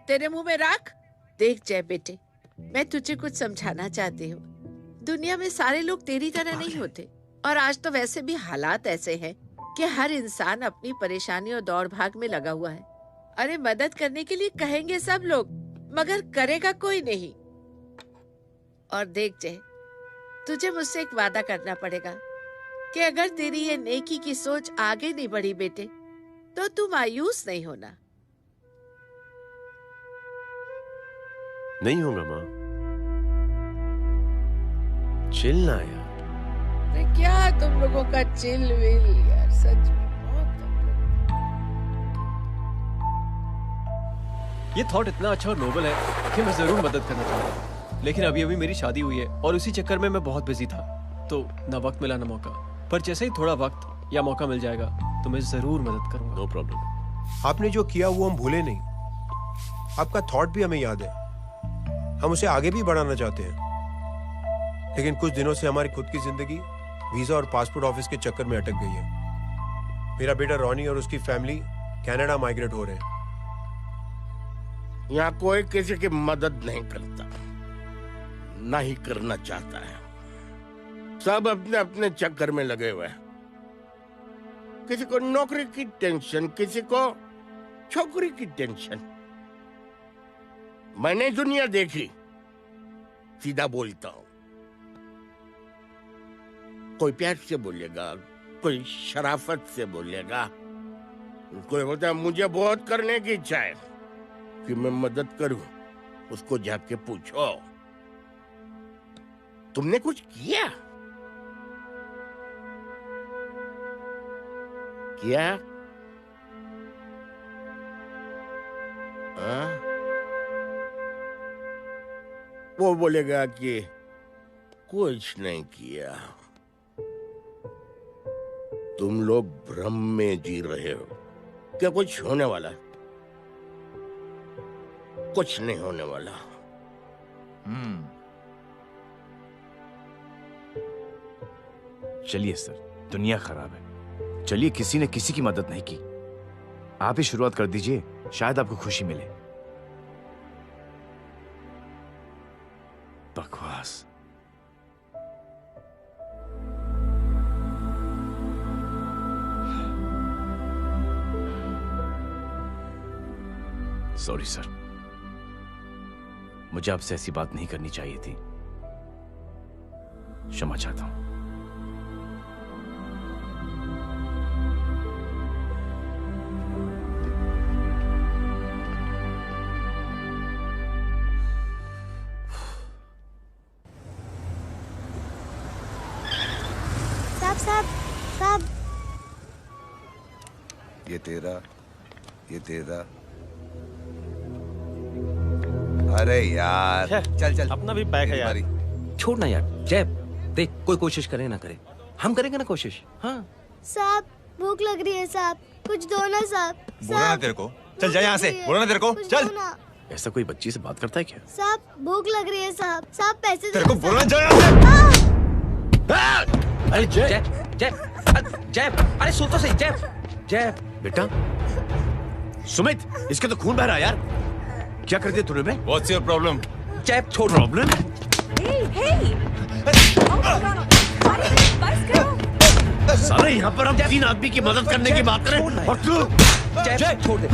तेरे मुंह में राख। देख जय बेटे, मैं तुझे कुछ समझाना चाहती हूँ। दुनिया में सारे लोग तेरी तरह नहीं होते, और आज तो वैसे भी हालात ऐसे हैं कि हर इंसान अपनी परेशानी और दौड़ भाग में लगा हुआ है। अरे मदद करने के लिए कहेंगे सब लोग, मगर करेगा कोई नहीं। और देख जय, तुझे मुझसे एक वादा करना पड़ेगा कि अगर तेरी ये नेकी की सोच आगे नहीं बढ़ी बेटे, तो तू मायूस नहीं होना। नहीं होगा माँ, चिल ना यार। अरे क्या तुम लोगों का चिल विल यार, सच में बहुत। ये थॉट इतना अच्छा और नोबल है कि मैं जरूर मदद करना चाहूंगा, लेकिन अभी अभी मेरी शादी हुई है और उसी चक्कर में मैं बहुत बिजी था, तो ना वक्त मिला ना मौका। पर जैसे ही थोड़ा वक्त या मौका मिल जाएगा तो मैं जरूर मदद करूंगा। No problem. आपने जो किया वो हम भूले नहीं। आपका थॉट भी हमें याद है, हम उसे आगे भी बढ़ाना चाहते हैं, लेकिन कुछ दिनों से हमारी खुद की जिंदगी वीजा और पासपोर्ट ऑफिस के चक्कर में अटक गई है। मेरा बेटा रॉनी और उसकी फैमिली कनाडा माइग्रेट हो रहे हैं। यहाँ कोई किसी की मदद नहीं करता, ना ही करना चाहता है। सब अपने अपने चक्कर में लगे हुए हैं। किसी को नौकरी की टेंशन, किसी को छोकरी की टेंशन। मैंने दुनिया देखी, सीधा बोलता हूं। कोई प्यार से बोलेगा, कोई शराफत से बोलेगा, कोई बोलता है मुझे बहुत करने की इच्छा है कि मैं मदद करूं। उसको जाके पूछो, तुमने कुछ किया? क्या? वो बोलेगा कि कुछ नहीं किया। तुम लोग भ्रम में जी रहे हो। क्या कुछ होने वाला है? कुछ नहीं होने वाला। चलिए सर, दुनिया खराब है, चलिए किसी ने किसी की मदद नहीं की। आप ही शुरुआत कर दीजिए, शायद आपको खुशी मिले। बकवास। सॉरी सर, मुझे आपसे ऐसी बात नहीं करनी चाहिए थी। क्षमा चाहता हूं। साहब, ये तेरा, ये तेरा। अरे यार, चल चल, अपना भी बैग है यार। छोड़ ना यार जय, देख कोई कोशिश करे ना करे, हम करेंगे ना कोशिश। हाँ साहब भूख लग रही है साहब, कुछ दो ना साहब। बोला ना तेरे को, चल जा यहाँ से, बोला ना तेरे को, चल। ऐसा कोई बच्ची से बात करता है क्या? साहब भूख लग रही है साहब, साहब पैसे तेरे को बोला जा यहाँ से। अरे जय जय जय, अरे सुन तो सही जय। जय बेटा, सुमित, इसके तो खून बह रहा है यार। क्या कर दिया तूने? What's your problem? जय छोड़। प्रॉब्लम? सारे यहाँ पर हम 3 आदमी की मदद करने की बात करें और तू जय छोड़ दे।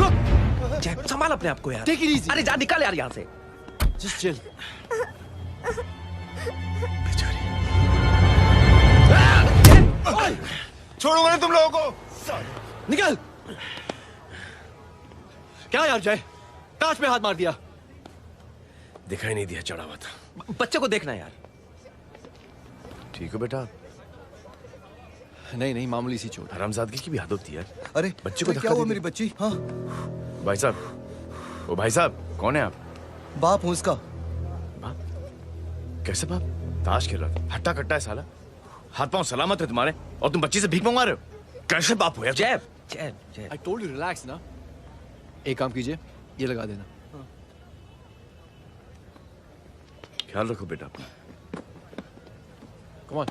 जय संभाल अपने आप को यार। अरे जा निकल यार यहाँ से। Just chill. छोड़ूंगा ना तुम लोगों को। निकल। क्या यार जय, कांच में हाथ मार दिया। दिखाई नहीं दिया, चढ़ा हुआ था। बच्चे को देखना यार। ठीक हो बेटा? नहीं नहीं, मामूली सी चोट। हरामजादगी की भी हद होती है। अरे बच्चे को क्या हुआ मेरी बच्ची? हाँ भाई साहब, ओ भाई साहब, कौन है आप? बाप हूँ उसका। कैसे बाप? ताश खेल रहा था, हट्टा कट्टा है साला। हाथ पांव सलामत है तुम्हारे और तुम बच्ची से भीख मंगवा रहे हो? कैसे बाप हो यार? जैब आई टोल्ड यू रिलैक्स ना। एक काम कीजिए, ये लगा देना। ख्याल रखो बेटा अपना। Come on.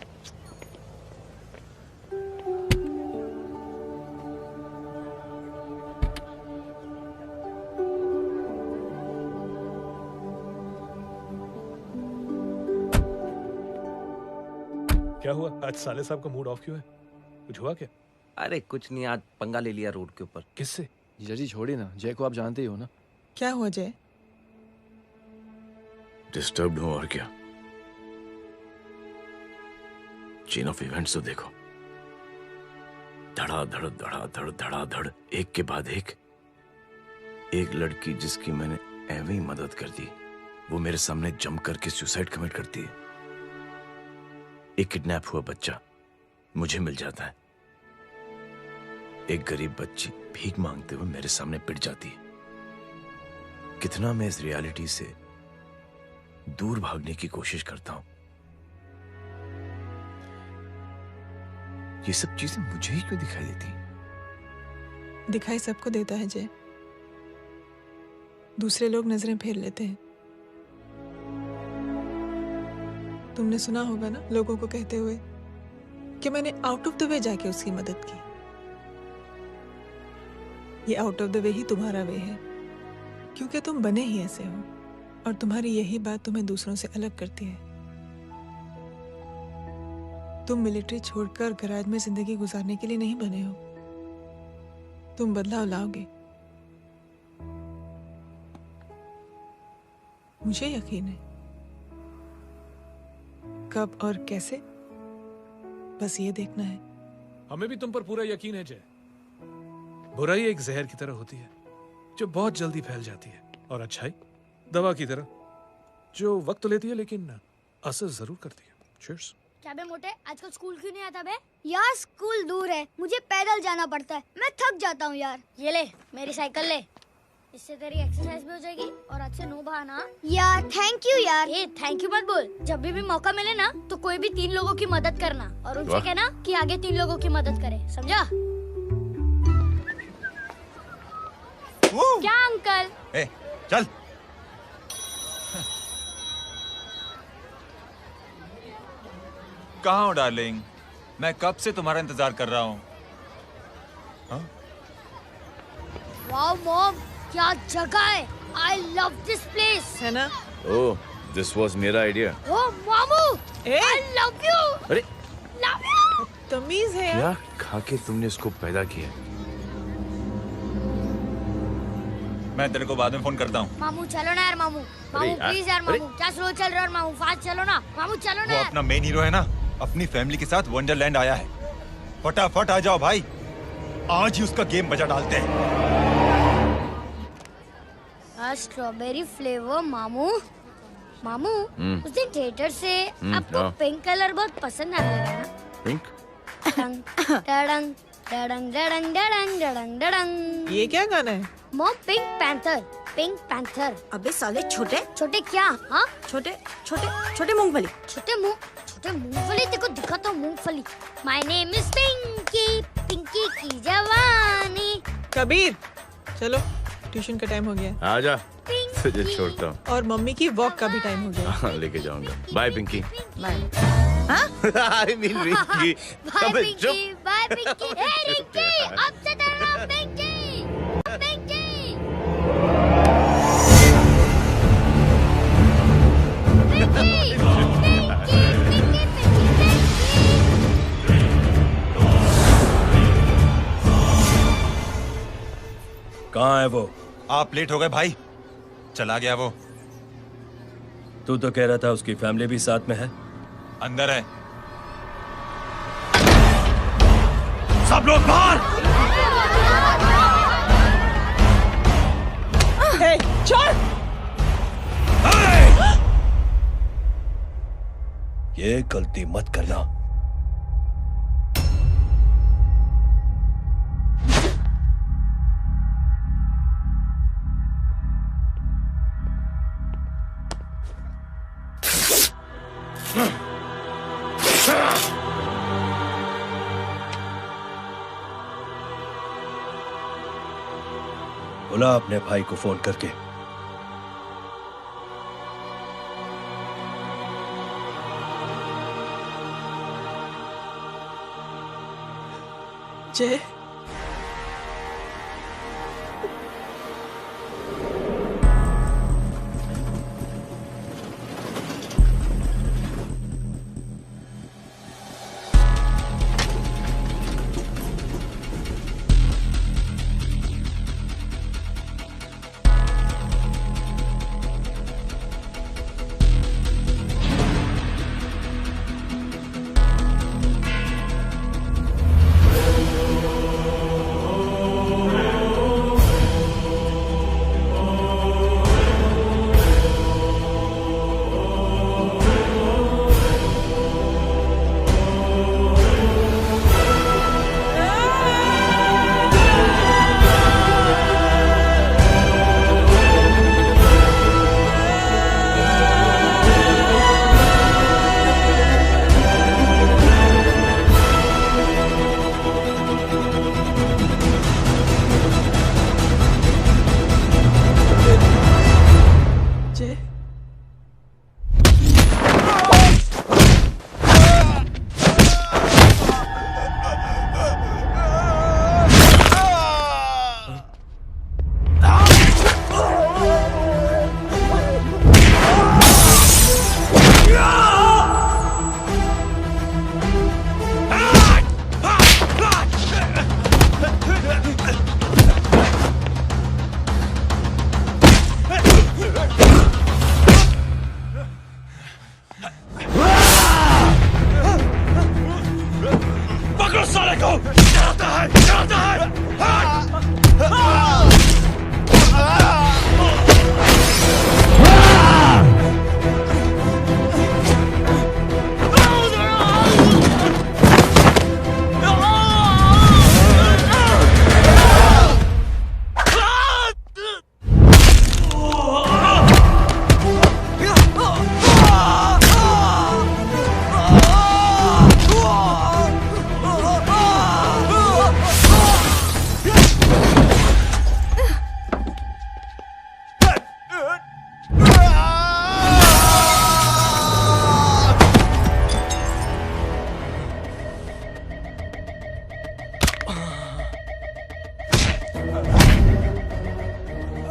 क्या हुआ आज साले साहब का मूड ऑफ क्यों है? कुछ हुआ क्या? अरे कुछ नहीं, आज पंगा ले लिया रोड के ऊपर। किससे? जीजा जी छोड़िए ना, जय को आप जानते ही हो ना। क्या हुआ जय? डिस्टर्ब्ड हूं और क्या। चेन ऑफ इवेंट्स तो देखो, धड़ाधड़ धड़ाधड़ धड़ाधड़, एक के बाद एक लड़की जिसकी मैंने एवं ही मदद कर दी, वो मेरे सामने जम करके सुसाइड कमिट करती है। एक किडनैप हुआ बच्चा मुझे मिल जाता है। एक गरीब बच्ची भीख मांगते हुए मेरे सामने पिट जाती है। कितना मैं इस रियलिटी से दूर भागने की कोशिश करता हूं। ये सब चीजें मुझे ही क्यों दिखाई देती? दिखाई सबको देता है जय, दूसरे लोग नजरें फेर लेते हैं। तुमने सुना होगा ना लोगों को कहते हुए कि मैंने आउट ऑफ द वे जाके उसकी मदद की। ये आउट ऑफ द वे ही तुम्हारा वे है, क्योंकि तुम बने ही ऐसे हो और तुम्हारी यही बात तुम्हें दूसरों से अलग करती है। तुम मिलिट्री छोड़कर गैराज में जिंदगी गुजारने के लिए नहीं बने हो। तुम बदलाव लाओगे, मुझे यकीन है। कब और कैसे, बस ये देखना है। हमें भी तुम पर पूरा यकीन है जय। बुराई एक जहर की तरह होती है जो बहुत जल्दी फैल जाती है, और अच्छाई दवा की तरह जो वक्त तो लेती है लेकिन असर जरूर करती है। चीयर्स। क्या बे मोटे, आजकल स्कूल क्यों नहीं आता बे? यार स्कूल दूर है, मुझे पैदल जाना पड़ता है, मैं थक जाता हूँ यार। ये ले मेरी साइकिल ले, इससे तेरी एक्सरसाइज भी हो जाएगी और आज से नो बहाना। यार थैंक यू यार। ए थैंक यू मत बोल, जब भी मौका मिले ना तो कोई भी 3 लोगों की मदद करना और उनसे कहना कि आगे 3 लोगों की मदद करे, समझा? क्या अंकल? ए, चल। कहाँ हो डार्लिंग? मैं कब से तुम्हारा इंतजार कर रहा हूँ। वाओ मॉम, क्या जगह है। I love this place। है ना? ओह, दिस वाज मेरा आइडिया। ओह मामू, I love you। अरे love you। तमीज है क्या खा के तुमने इसको पैदा किया? मैं तेरे को बाद में फोन करता हूँ। मामू चलो ना यार, मामू मामू प्लीज यार, मामू क्या स्लो चल रहा है मामू, फास्ट चलो ना मामू, चलो ना वो यार। अपना मेन हीरो है ना, अपनी फैमिली के साथ वंडरलैंड आया है। फटाफट आ जाओ भाई, आज ही उसका गेम बजा डालते हैं। स्ट्रॉबेरी फ्लेवर मामू। मामू उस दिन थिएटर से आपको हाँ। पिंक कलर बहुत पसंद आ रहा है ना? पिंक? डडंग डडंग डडंग डडंग डडंग डडंग डडंग। ये क्या गाना है? Mom pink panther, pink panther. अबे साले छोटे छोटे क्या? हाँ छोटे छोटे छोटे मूंगफली। छोटे मूंगफली, देखो दिखा तो मूंगफली। My name is Pinky, Pinky की जवानी। कबीर चलो, ट्यूशन का टाइम हो गया। आजा, तुझे छोड़ता हूँ। और मम्मी की वॉक का भी टाइम हो गया। हाँ, लेके जाऊंगा। Bye Pinky. Bye. I mean Rinky. Bye Pinky, bye Pinky. Hey Rinky, अब से तेरा नाम पिंकी, पिंकी। कहाँ है वो? आप लेट हो गए भाई, चला गया वो। तू तो कह रहा था उसकी फैमिली भी साथ में है। अंदर है। सब लोग बाहर। छोड़। ये गलती मत करना। बुला अपने भाई को फोन करके। जय,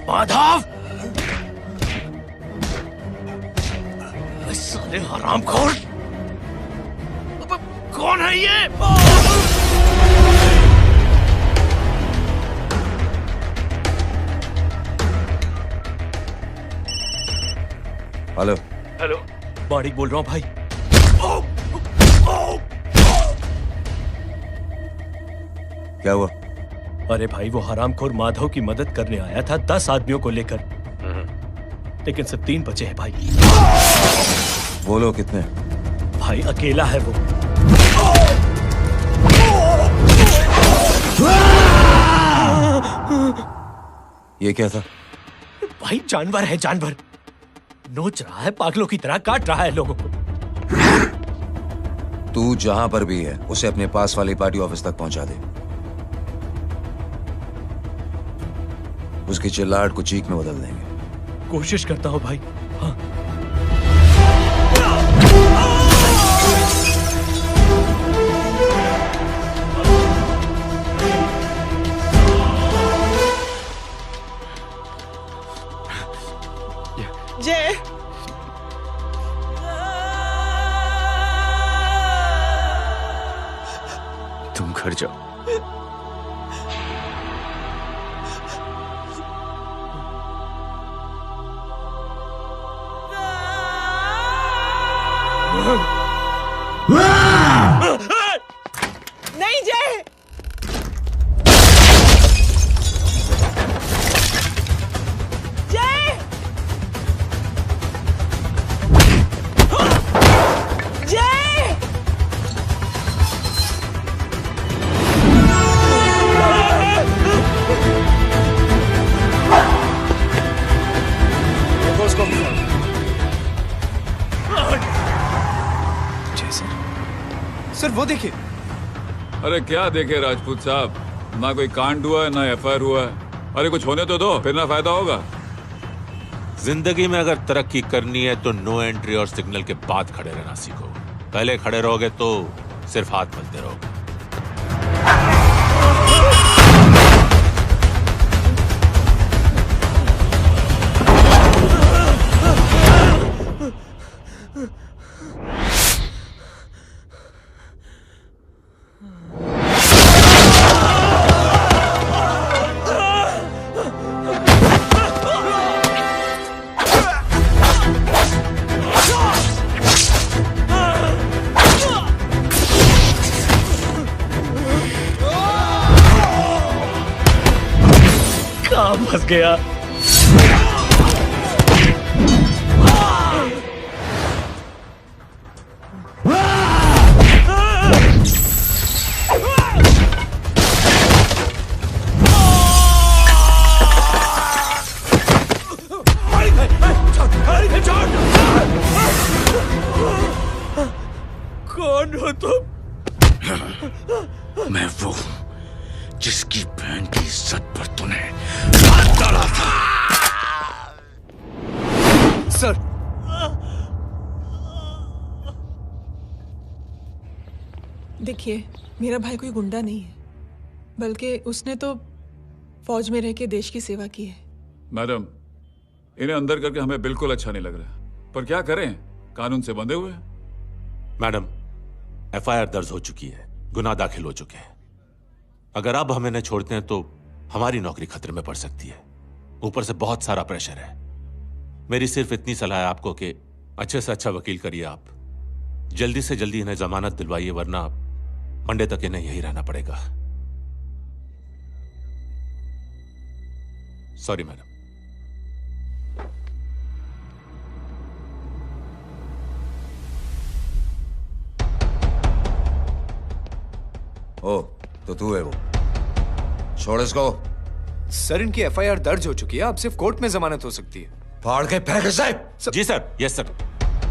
माधव, साले हरामखोर, कौन है ये? हेलो हेलो, माणिक बोल रहा हूँ भाई। क्या हुआ? अरे भाई, वो हरामखोर माधव की मदद करने आया था 10 आदमियों को लेकर, लेकिन सिर्फ 3 बचे हैं भाई। बोलो कितने? भाई अकेला है वो। ये क्या था? भाई जानवर है, जानवर। नोच रहा है, पागलों की तरह काट रहा है लोगों को। तू जहां पर भी है उसे अपने पास वाली पार्टी ऑफिस तक पहुंचा दे। उसकी चिल्लाहट को चीख में बदल देंगे। कोशिश करता हूं भाई। हाँ। जय, तुम घर जाओ। नहीं जय, जय, जय, सर वो देखिए। अरे क्या देखे राजपूत साहब, ना कोई कांड हुआ है ना एफआईआर हुआ है। अरे कुछ होने तो दो, फिर ना फायदा होगा। जिंदगी में अगर तरक्की करनी है तो नो एंट्री और सिग्नल के बाद खड़े रहना सीखो। पहले खड़े रहोगे तो सिर्फ हाथ मलते रहोगे। फंस गया। कौन हो तुम? मैं वो हूं जिसकी बहन की इज्जत पर तूने हाथ डाला था। सर, देखिए, मेरा भाई कोई गुंडा नहीं है, बल्कि उसने तो फौज में रह के देश की सेवा की है। मैडम, इन्हें अंदर करके हमें बिल्कुल अच्छा नहीं लग रहा, पर क्या करें, कानून से बंधे हुए हैं। मैडम, एफआईआर दर्ज हो चुकी है, गुनाह दाखिल हो चुके हैं। अगर अब हमें न छोड़ते हैं तो हमारी नौकरी खतरे में पड़ सकती है। ऊपर से बहुत सारा प्रेशर है। मेरी सिर्फ इतनी सलाह है आपको कि अच्छे से अच्छा वकील करिए आप। जल्दी से जल्दी इन्हें जमानत दिलवाइए, वरना मंडे तक इन्हें यही रहना पड़ेगा। Sorry madam. ओ, तो तू है वो। छोड़ इसको। सर, इनकी एफआईआर दर्ज हो चुकी है, अब सिर्फ कोर्ट में जमानत हो सकती है। फाड़ के फेंक साहब। जी सर। Yes sir.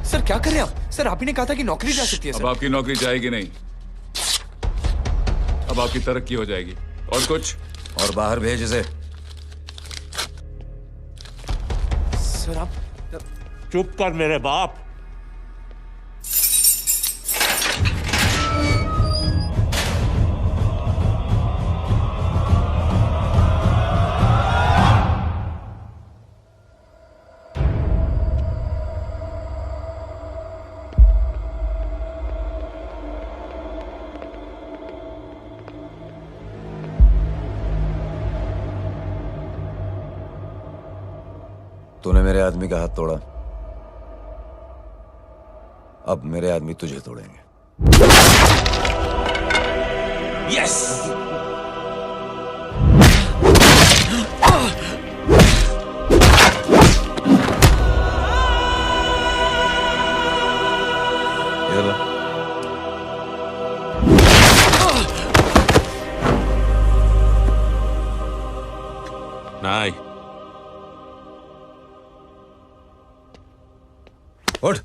सर क्या कर रहे हैं आप? सर, आप ही ने कहा था कि नौकरी जा सकती है। अब आपकी नौकरी जाएगी नहीं, अब आपकी तरक्की हो जाएगी। और कुछ? और बाहर भेज इसे। सर आप चुप कर मेरे बाप। तूने मेरे आदमी का हाथ तोड़ा, अब मेरे आदमी तुझे तोड़ेंगे। यस। ये लो। नहीं। उठ।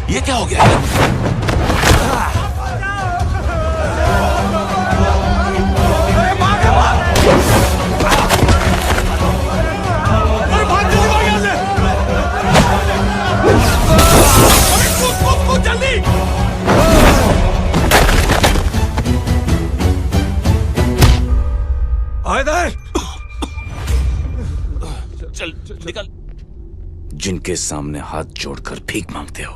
ये क्या हो गया? चल निकल। जिनके सामने हाथ जोड़कर भीख मांगते हो,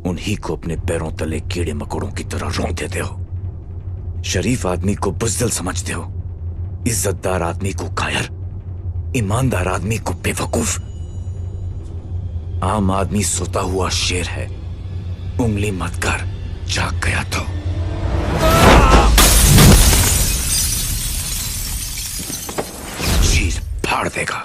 उन्हीं को अपने पैरों तले कीड़े मकोड़ों की तरह रोक देते हो। शरीफ आदमी को बुज़दिल समझते हो, इज्जतदार आदमी को कायर, ईमानदार आदमी को बेवकूफ। आम आदमी सोता हुआ शेर है, उंगली मत कर, जाग गया तो। चीर फाड़ देगा।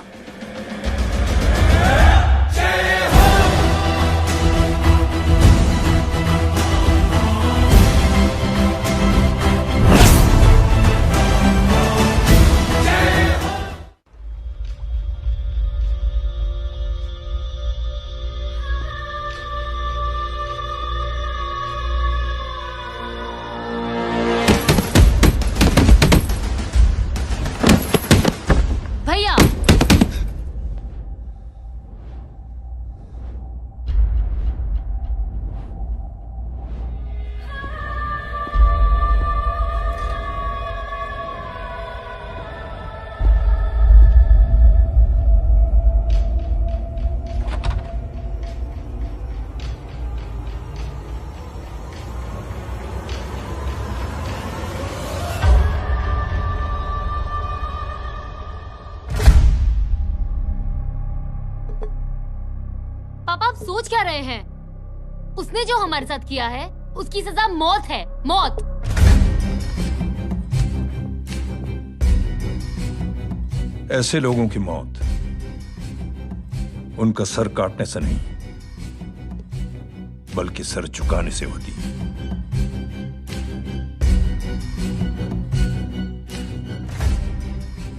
सोच क्या रहे हैं? उसने जो हमारे साथ किया है उसकी सजा मौत है, मौत। ऐसे लोगों की मौत उनका सर काटने से नहीं बल्कि सर झुकाने से होती है।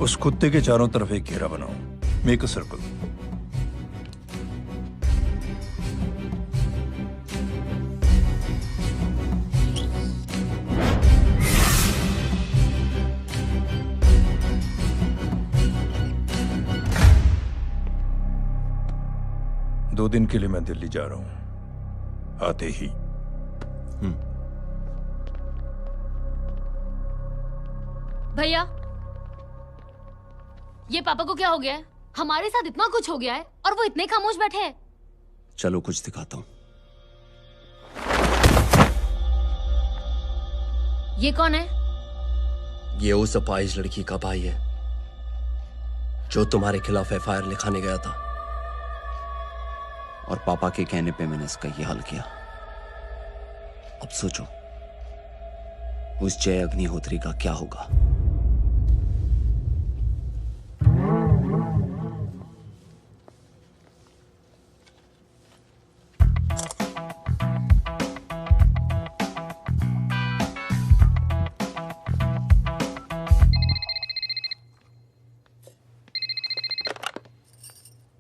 उस कुत्ते के चारों तरफ एक घेरा बनाओ, मेक अ सर्कल। दो दिन के लिए मैं दिल्ली जा रहा हूं, आते ही। भैया, ये पापा को क्या हो गया है? हमारे साथ इतना कुछ हो गया है और वो इतने खामोश बैठे हैं। चलो कुछ दिखाता हूं। ये कौन है? ये उस अपाहिज लड़की का भाई है जो तुम्हारे खिलाफ एफआईआर लिखाने गया था, और पापा के कहने पे मैंने इसका ये हाल किया। अब सोचो उस जय अग्निहोत्री का क्या होगा।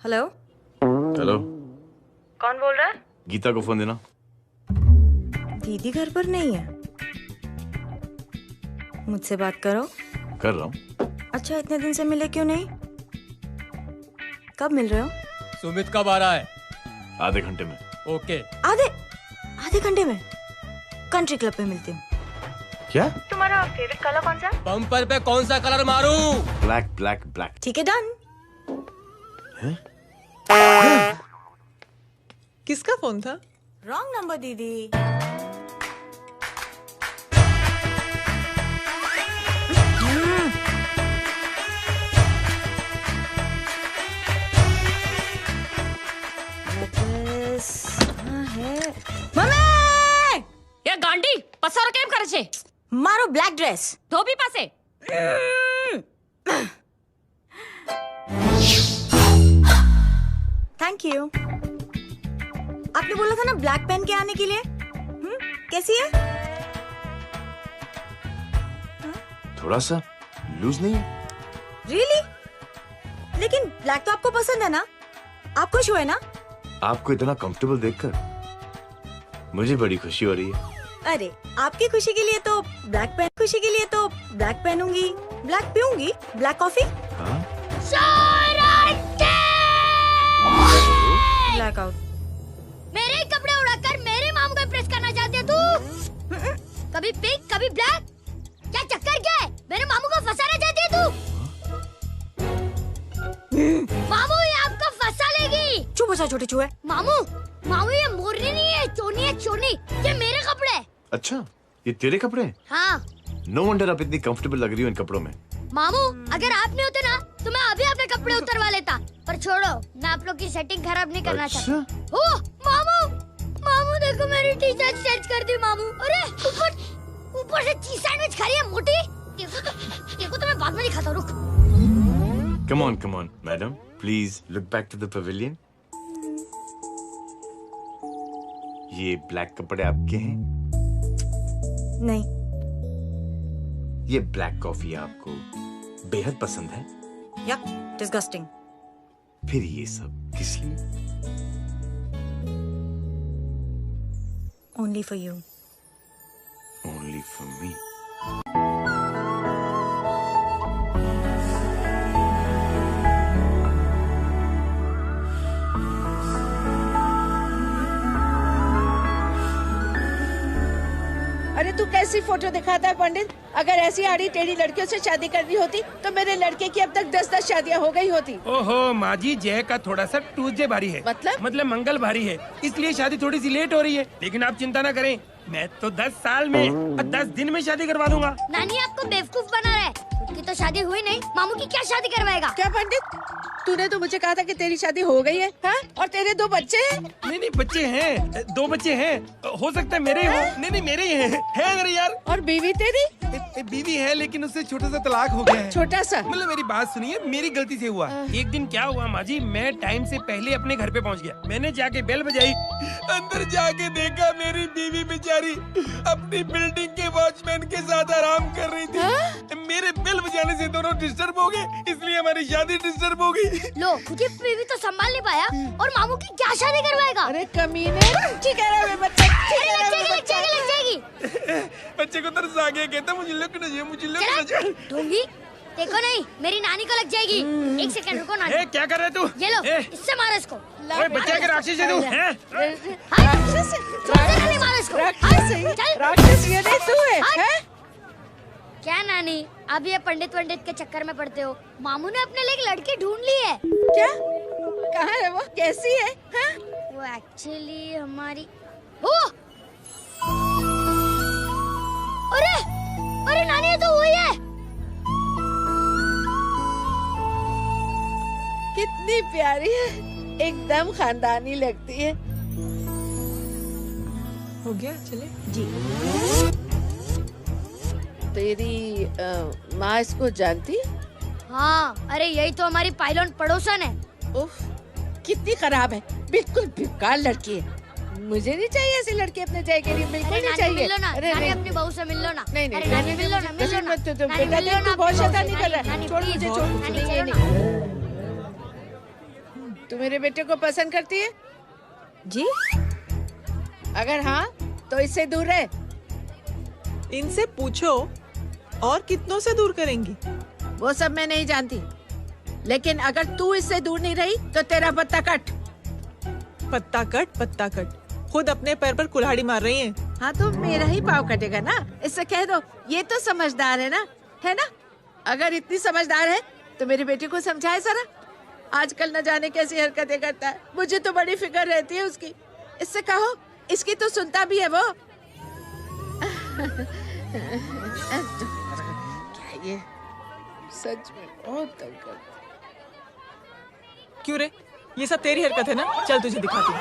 हेलो हेलो, कौन बोल रहा है? गीता को फोन देना। दीदी घर पर नहीं है। मुझसे बात करो। कर रहा हूँ। अच्छा, इतने दिन से मिले क्यों नहीं? कब मिल रहे हो? सुमित कब आ रहा है? आधे घंटे में। ओके। आधे घंटे में कंट्री क्लब पे मिलती हूँ। क्या? तुम्हारा फेवरेट कलर कौन सा? बम्पर पे कौन सा कलर मारूं? Black black black. ठीक है, डन। किसका फोन था? रॉन्ग नंबर दीदी। ये गांडी पसारो केम करे छे? मारो ब्लैक ड्रेस धोबी पासे। Thank you. आपने बोला था ना ब्लैक पेन के आने के लिए। कैसी है? थोड़ा सा लूज नहीं है? रियली? लेकिन ब्लैक तो आपको पसंद है ना? आप खुश हुए ना? आपको इतना कंफर्टेबल देखकर मुझे बड़ी खुशी हो रही है। अरे, आपकी खुशी के लिए तो ब्लैक पेन, खुशी के लिए तो ब्लैक पहनूंगी, ब्लैक पीऊंगी, ब्लैक कॉफी। Black out. मेरे कपड़े उड़ाकर मेरे मामू को इम्प्रेस करना चाहती है तू? कभी पिंक कभी ब्लैक, क्या चक्कर क्या है? मेरे मामू को फंसाना चाहती है तू? मामू ये आपको फंसा लेगी। चुप हो जा छोटे चूहे। मामू ये मोरनी नहीं है, चोनी है चोनी। ये मेरे कपड़े हैं। अच्छा, ये तेरे कपड़े हैं? हाँ। नो वंडर आप इतनी कंफर्टेबल लग रही हो इन कपड़ों में। मामू अगर आप नहीं होते ना तो मैं अभी अपने कपड़े उतरवा लेता। पर छोड़ो, मैं आप लोग की सेटिंग खराब नहीं करना चाहता। ओह मामू देखो मेरी टी शर्ट चेंज कर दी मामू। अरे ऊपर से चीज सैंडविच खा रही है मोटी। देखो तो मैं बाद में दिखाता हूँ, रुक। Come on, madam. Please look back to the pavilion. ये ब्लैक कपड़े आपके हैं? नहीं। ये ब्लैक कॉफी आपको बेहद पसंद है? Yuck, disgusting. फिर ये सब किस लिए? Only for you. Only for me. अरे तू कैसी फोटो दिखाता है पंडित? अगर ऐसी आड़ी टेढ़ी लड़कियों से शादी करनी होती तो मेरे लड़के की अब तक 10-10 शादियां हो गई होती। ओहो माँ जी, जय का थोड़ा सा ट्यूसडे भारी है। मतलब मंगल भारी है, इसलिए शादी थोड़ी सी लेट हो रही है। लेकिन आप चिंता ना करें, मैं तो 10 साल में और 10 दिन में शादी करवा दूंगा। नानी आपको बेवकूफ बना रहा है। खुद की तो शादी हुई नहीं, मामू की क्या शादी करवाएगा? क्या पंडित? तूने तो मुझे कहा था कि तेरी शादी हो गई है, हाँ? और तेरे 2 बच्चे हैं। नहीं बच्चे हैं, 2 बच्चे हैं। हो सकता है मेरे हो। नहीं मेरे ही हैं। है मेरे यार। और बीवी तेरी? बीवी है लेकिन उससे छोटा सा तलाक हो गया है। छोटा सा? मतलब मेरी बात सुनिए, मेरी गलती से हुआ। एक दिन क्या हुआ माँ जी, मैं टाइम से पहले अपने घर पे पहुँच गया। मैंने जाके बेल बजाई, अंदर जाके देखा मेरी बीवी बेचारी अपनी बिल्डिंग के वॉचमैन के साथ आराम कर रही थी। मेरे बेल बजाने से दोनों डिस्टर्ब हो गए, इसलिए हमारी शादी डिस्टर्ब हो गई। लो, तुझे बीवी तो संभाल नहीं पाया और मामू की क्या शादी करवाएगा? अरे कमीने, ठीक है बच्चे, लग जाएगी। बच्चे को तरस आ गया, कहता मुझे लगना चाहिए, मुझे लगना चाहिए। ढोंगी, देखो नहीं, मेरी नानी को लग जाएगी। 1 सेकंड रुको नानी। क्या कर रहे तू? ये लो, इससे मारो इसको। ओए बच्चे के राक्षस है तू, हैं? राक्षस मारो इसको। राक्षस ये नहीं तू है? क्या नानी, अब ये पंडित के चक्कर में पड़ते हो? मामू ने अपने लिए एक लड़की ढूंढ ली है। क्या? कहाँ है वो? कैसी है? हाँ? वो एक्चुअली हमारी अरे नानी, ये तो वही है। कितनी प्यारी है, एकदम खानदानी लगती है। हो गया, चले जी। तेरी माँ इसको जानती? हाँ, अरे यही तो हमारी पायलट पड़ोसन है। उफ, कितनी खराब है, बिल्कुल बेकार लड़की है। मुझे नहीं चाहिए ऐसी लड़की अपने जय के लिए, बिल्कुल नहीं चाहिए। मिलो ना, अरे नानी अपनी बहू से मिल लो ना। नहीं नानी मिल लो ना, मत तो बेटा देख, तू बहुत शैतानी कर रहा है। छोड़ मुझे, छोड़। नहीं। तू मेरे बेटे को पसंद करती है? जी। अगर हाँ तो इससे दूर रहे। इनसे पूछो और कितनों से दूर करेंगी? वो सब मैं नहीं जानती, लेकिन अगर तू इससे दूर नहीं रही तो तेरा पत्ता कट। पत्ता कट, खुद अपने पैर पर कुल्हाड़ी मार रही हैं। हाँ तो मेरा ही पाँव कटेगा ना, इससे कह दो। ये तो समझदार है ना, है ना? अगर इतनी समझदार है तो मेरे बेटे को समझाए जरा। आजकल न जाने कैसी हरकतें करता है, मुझे तो बड़ी फिक्र रहती है उसकी। इससे कहो, इसकी तो सुनता भी है वो। क्या ये सच में बहुत तंग करता। क्यों रे, ये सब तेरी हरकत है ना? चल तुझे दिखाती हूँ।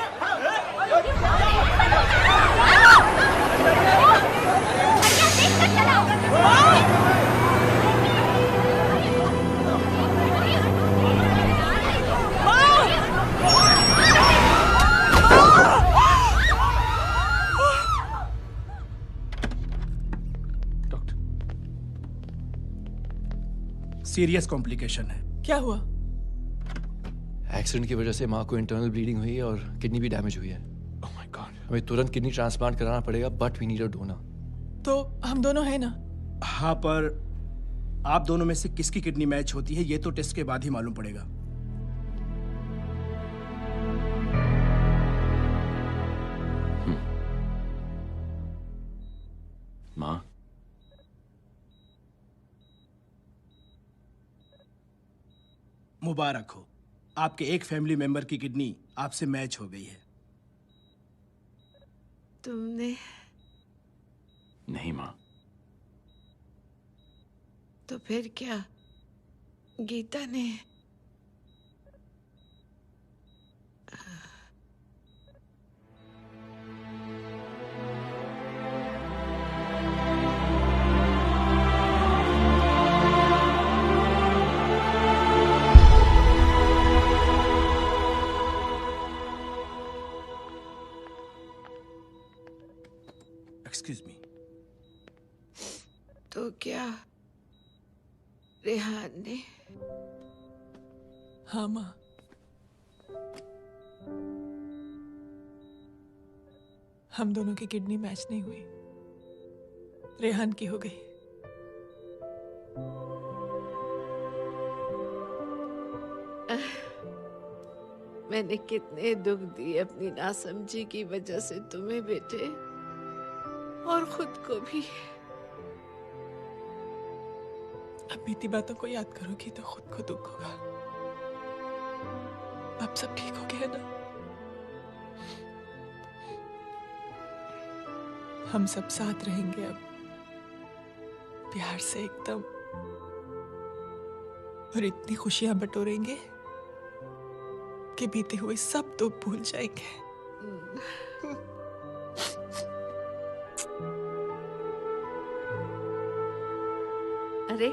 सीरियस कॉम्प्लिकेशन है। क्या हुआ? एक्सीडेंट की वजह से माँ को इंटरनल ब्लीडिंग हुई है और किडनी भी डैमेज हुई है। Oh my God. हमें तुरंत किडनी ट्रांसप्लांट कराना पड़ेगा, but we need a donor. तो हम दोनों हैं ना? हाँ, पर आप दोनों में से किसकी किडनी मैच होती है ये तो टेस्ट के बाद ही मालूम पड़ेगा। माँ, मुबारक हो, आपके एक फैमिली मेंबर की किडनी आपसे मैच हो गई है। तुमने? नहीं माँ। तो फिर क्या? गीता ने? Excuse me. तो क्या रेहान ने? हाँ माँ, हम दोनों की किडनी मैच नहीं हुई, रेहान की हो गई। मैंने कितने दुख दिए अपनी नासमझी की वजह से तुम्हें बेटे, और खुद को भी। अब बीती बातों को याद करोगी तो खुद को दुख होगा। अब सब ठीक हो गया ना? हम सब साथ रहेंगे अब, प्यार से एकदम, और इतनी खुशियां बटोरेंगे के बीते हुए सब दुख भूल जाएंगे। अरे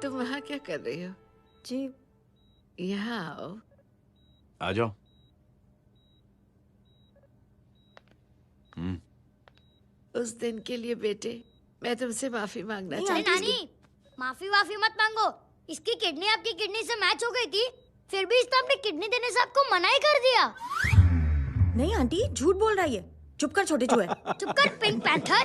तुम वहाँ क्या कर रही हो? जी यहाँ आओ। आ जाओ। उस दिन के लिए बेटे मैं तुमसे माफी मांगना नहीं, चाहती हूँ। नानी माफी वाफी मत मांगो। इसकी किडनी आपकी किडनी से मैच हो गई थी, फिर भी इसने अपनी किडनी देने से आपको मना ही कर दिया। नहीं आंटी, झूठ बोल रही है। चुप कर छोटे चूहे। चुप कर पिंक पैंथर।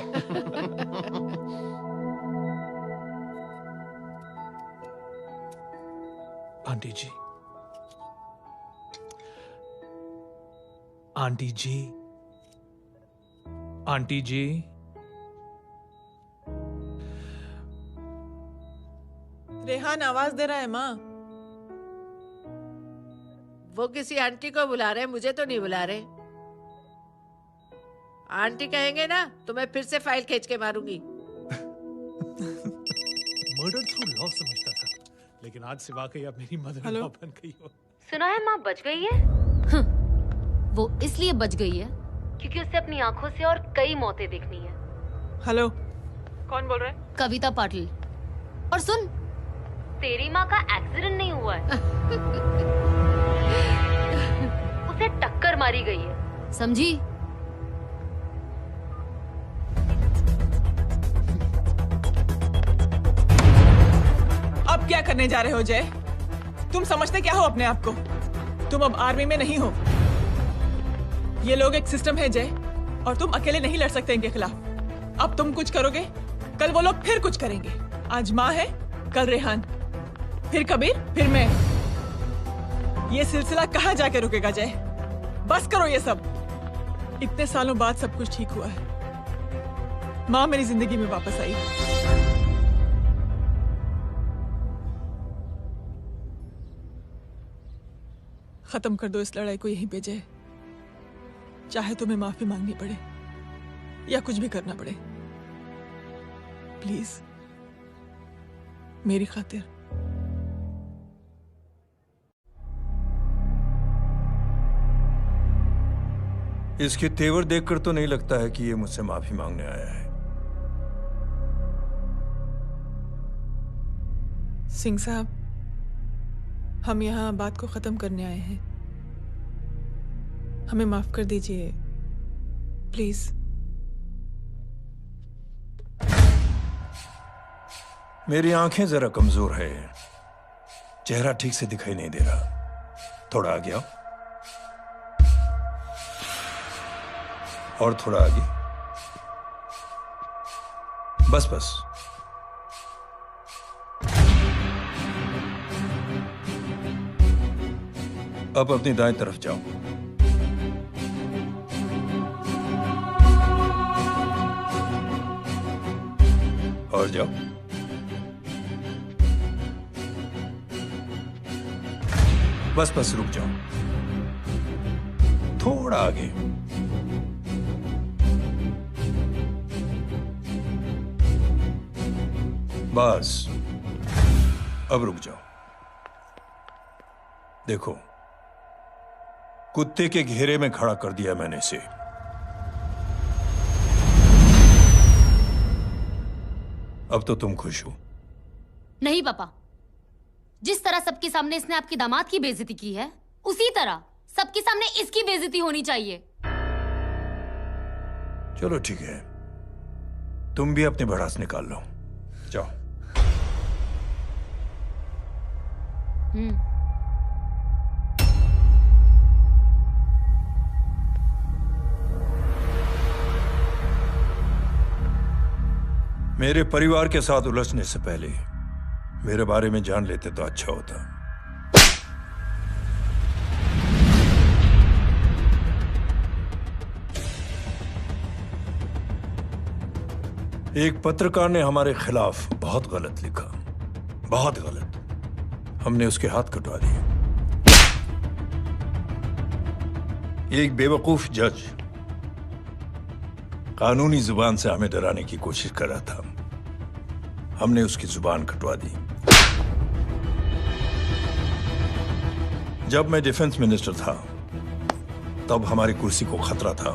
आंटी जी, आंटी जी, आंटी जी, रेहान आवाज दे रहा है माँ। वो किसी आंटी को बुला रहे हैं, मुझे तो नहीं बुला रहे। आंटी कहेंगे ना तो मैं फिर से फाइल खींच के मारूंगी। मर्डर थ्रू लॉ समझता था, लेकिन आज से वाकई अब मेरी मदर इन लॉ बन गई हो। सुना है माँ बच गई है। वो इसलिए बच गई है क्योंकि उसे अपनी आंखों से और कई मौतें देखनी है। हेलो, कौन बोल रहा है? कविता पाटिल। और सुन, तेरी माँ का एक्सीडेंट नहीं हुआ है, उसे टक्कर मारी गई है, समझी? अब क्या करने जा रहे हो जय? तुम समझते क्या हो अपने आप को? तुम अब आर्मी में नहीं हो। ये लोग एक सिस्टम है जय, और तुम अकेले नहीं लड़ सकते इनके खिलाफ। अब तुम कुछ करोगे, कल वो लोग फिर कुछ करेंगे। आज माँ है, कल रेहान, फिर कबीर, फिर मैं। ये सिलसिला कहाँ जाके रुकेगा जय? बस करो ये सब। इतने सालों बाद सब कुछ ठीक हुआ है। माँ मेरी जिंदगी में वापस आई। खत्म कर दो इस लड़ाई को यहीं पे जय। चाहे तुम्हें माफी मांगनी पड़े या कुछ भी करना पड़े, प्लीज मेरी खातिर। इसके तेवर देखकर तो नहीं लगता है कि ये मुझसे माफी मांगने आया है। सिंह साहब, हम यहाँ बात को खत्म करने आए हैं। हमें माफ कर दीजिए प्लीज। मेरी आंखें जरा कमजोर है, चेहरा ठीक से दिखाई नहीं दे रहा। थोड़ा आगे आओ, और थोड़ा आगे। बस बस। अब अपनी दाएं तरफ जाओ। और जाओ। बस बस रुक जाओ, थोड़ा आगे। बस अब रुक जाओ। देखो, कुत्ते के घेरे में खड़ा कर दिया मैंने इसे। अब तो तुम खुश हो? नहीं पापा, जिस तरह सबके सामने इसने आपके दामाद की बेइज्जती की है, उसी तरह सबके सामने इसकी बेइज्जती होनी चाहिए। चलो ठीक है, तुम भी अपनी भड़ास निकाल लो। जाओ। मेरे परिवार के साथ उलझने से पहले मेरे बारे में जान लेते तो अच्छा होता। एक पत्रकार ने हमारे खिलाफ बहुत गलत लिखा, बहुत गलत। हमने उसके हाथ कटवा दिए। एक बेवकूफ जज कानूनी जुबान से हमें डराने की कोशिश कर रहा था। हमने उसकी जुबान कटवा दी। जब मैं डिफेंस मिनिस्टर था तब हमारी कुर्सी को खतरा था,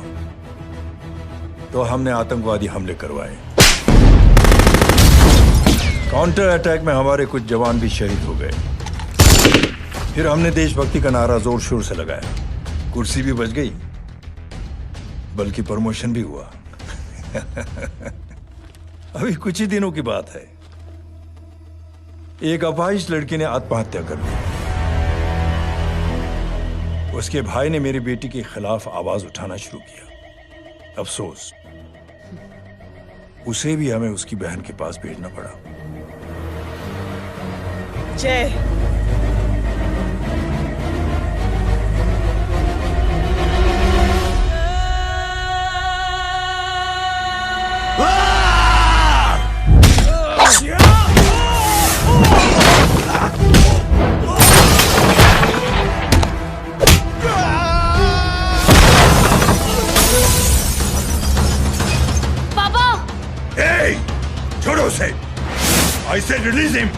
तो हमने आतंकवादी हमले करवाए। काउंटर अटैक में हमारे कुछ जवान भी शहीद हो गए। फिर हमने देशभक्ति का नारा जोर शोर से लगाया। कुर्सी भी बच गई, बल्कि प्रमोशन भी हुआ। अभी कुछ ही दिनों की बात है, एक अपाहिज लड़की ने आत्महत्या कर ली। उसके भाई ने मेरी बेटी के खिलाफ आवाज उठाना शुरू किया। अफसोस, उसे भी हमें उसकी बहन के पास भेजना पड़ा। जय, छोड़ो उसे! I said release him!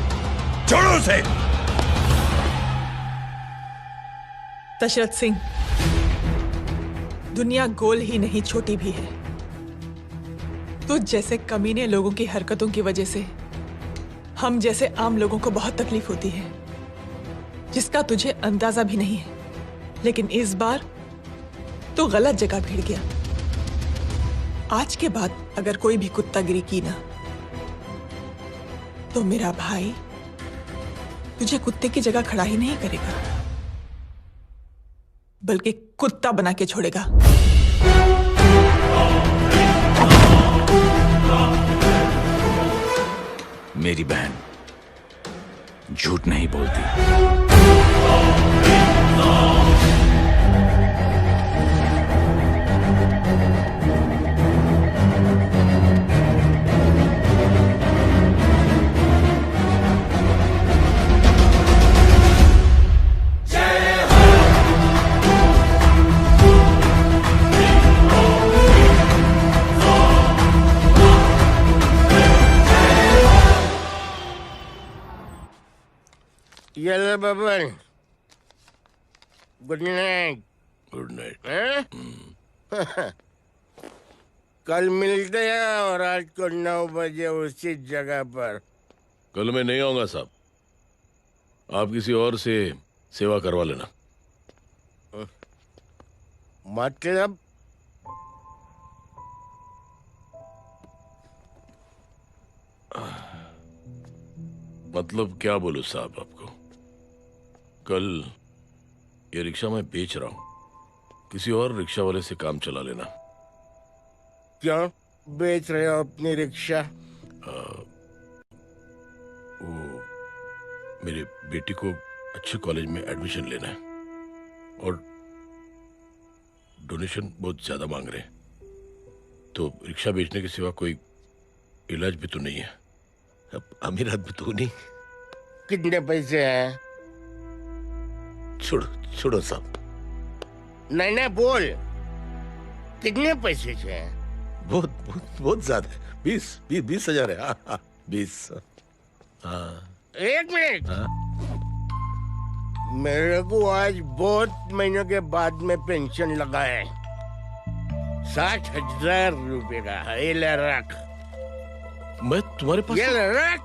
छोड़ो उसे! दशरथ सिंह, दुनिया गोल ही नहीं छोटी भी है। तुझ जैसे कमीने लोगों की हरकतों की वजह से हम जैसे आम लोगों को बहुत तकलीफ होती है, जिसका तुझे अंदाजा भी नहीं है। लेकिन इस बार तू गलत जगह भिड़ गया। आज के बाद अगर कोई भी कुत्तागिरी की ना, तो मेरा भाई तुझे कुत्ते की जगह खड़ा ही नहीं करेगा, बल्कि कुत्ता बना के छोड़ेगा। मेरी बहन झूठ नहीं बोलती। Yellow bubble. Good night. Good night. कल मिलते हैं और आज को 9 बजे उसी जगह पर। कल मैं नहीं आऊंगा साहब, आप किसी और से सेवा करवा लेना। मतलब क्या बोलूं साहब आपको। कल ये रिक्शा मैं बेच रहा हूं, किसी और रिक्शा वाले से काम चला लेना। क्यों बेच रहे हो अपनी रिक्शा? वो मेरी बेटी को अच्छे कॉलेज में एडमिशन लेना है और डोनेशन बहुत ज्यादा मांग रहे हैं, तो रिक्शा बेचने के सिवा कोई इलाज भी तो नहीं है। अब अमीर आदमी तो नहीं। कितने पैसे हैं? छोड़ो छोड़ो साहब। नहीं नहीं बोल, कितने पैसे हैं? बहुत बहुत बहुत ज्यादा है। 20,000 है। हाँ 20। हाँ 1 मिनट। मेरे को आज बहुत महीनों के बाद में पेंशन लगा है, 60,000 रुपए का। ये ले रख। मैं तुम्हारे पास? ये ले रख।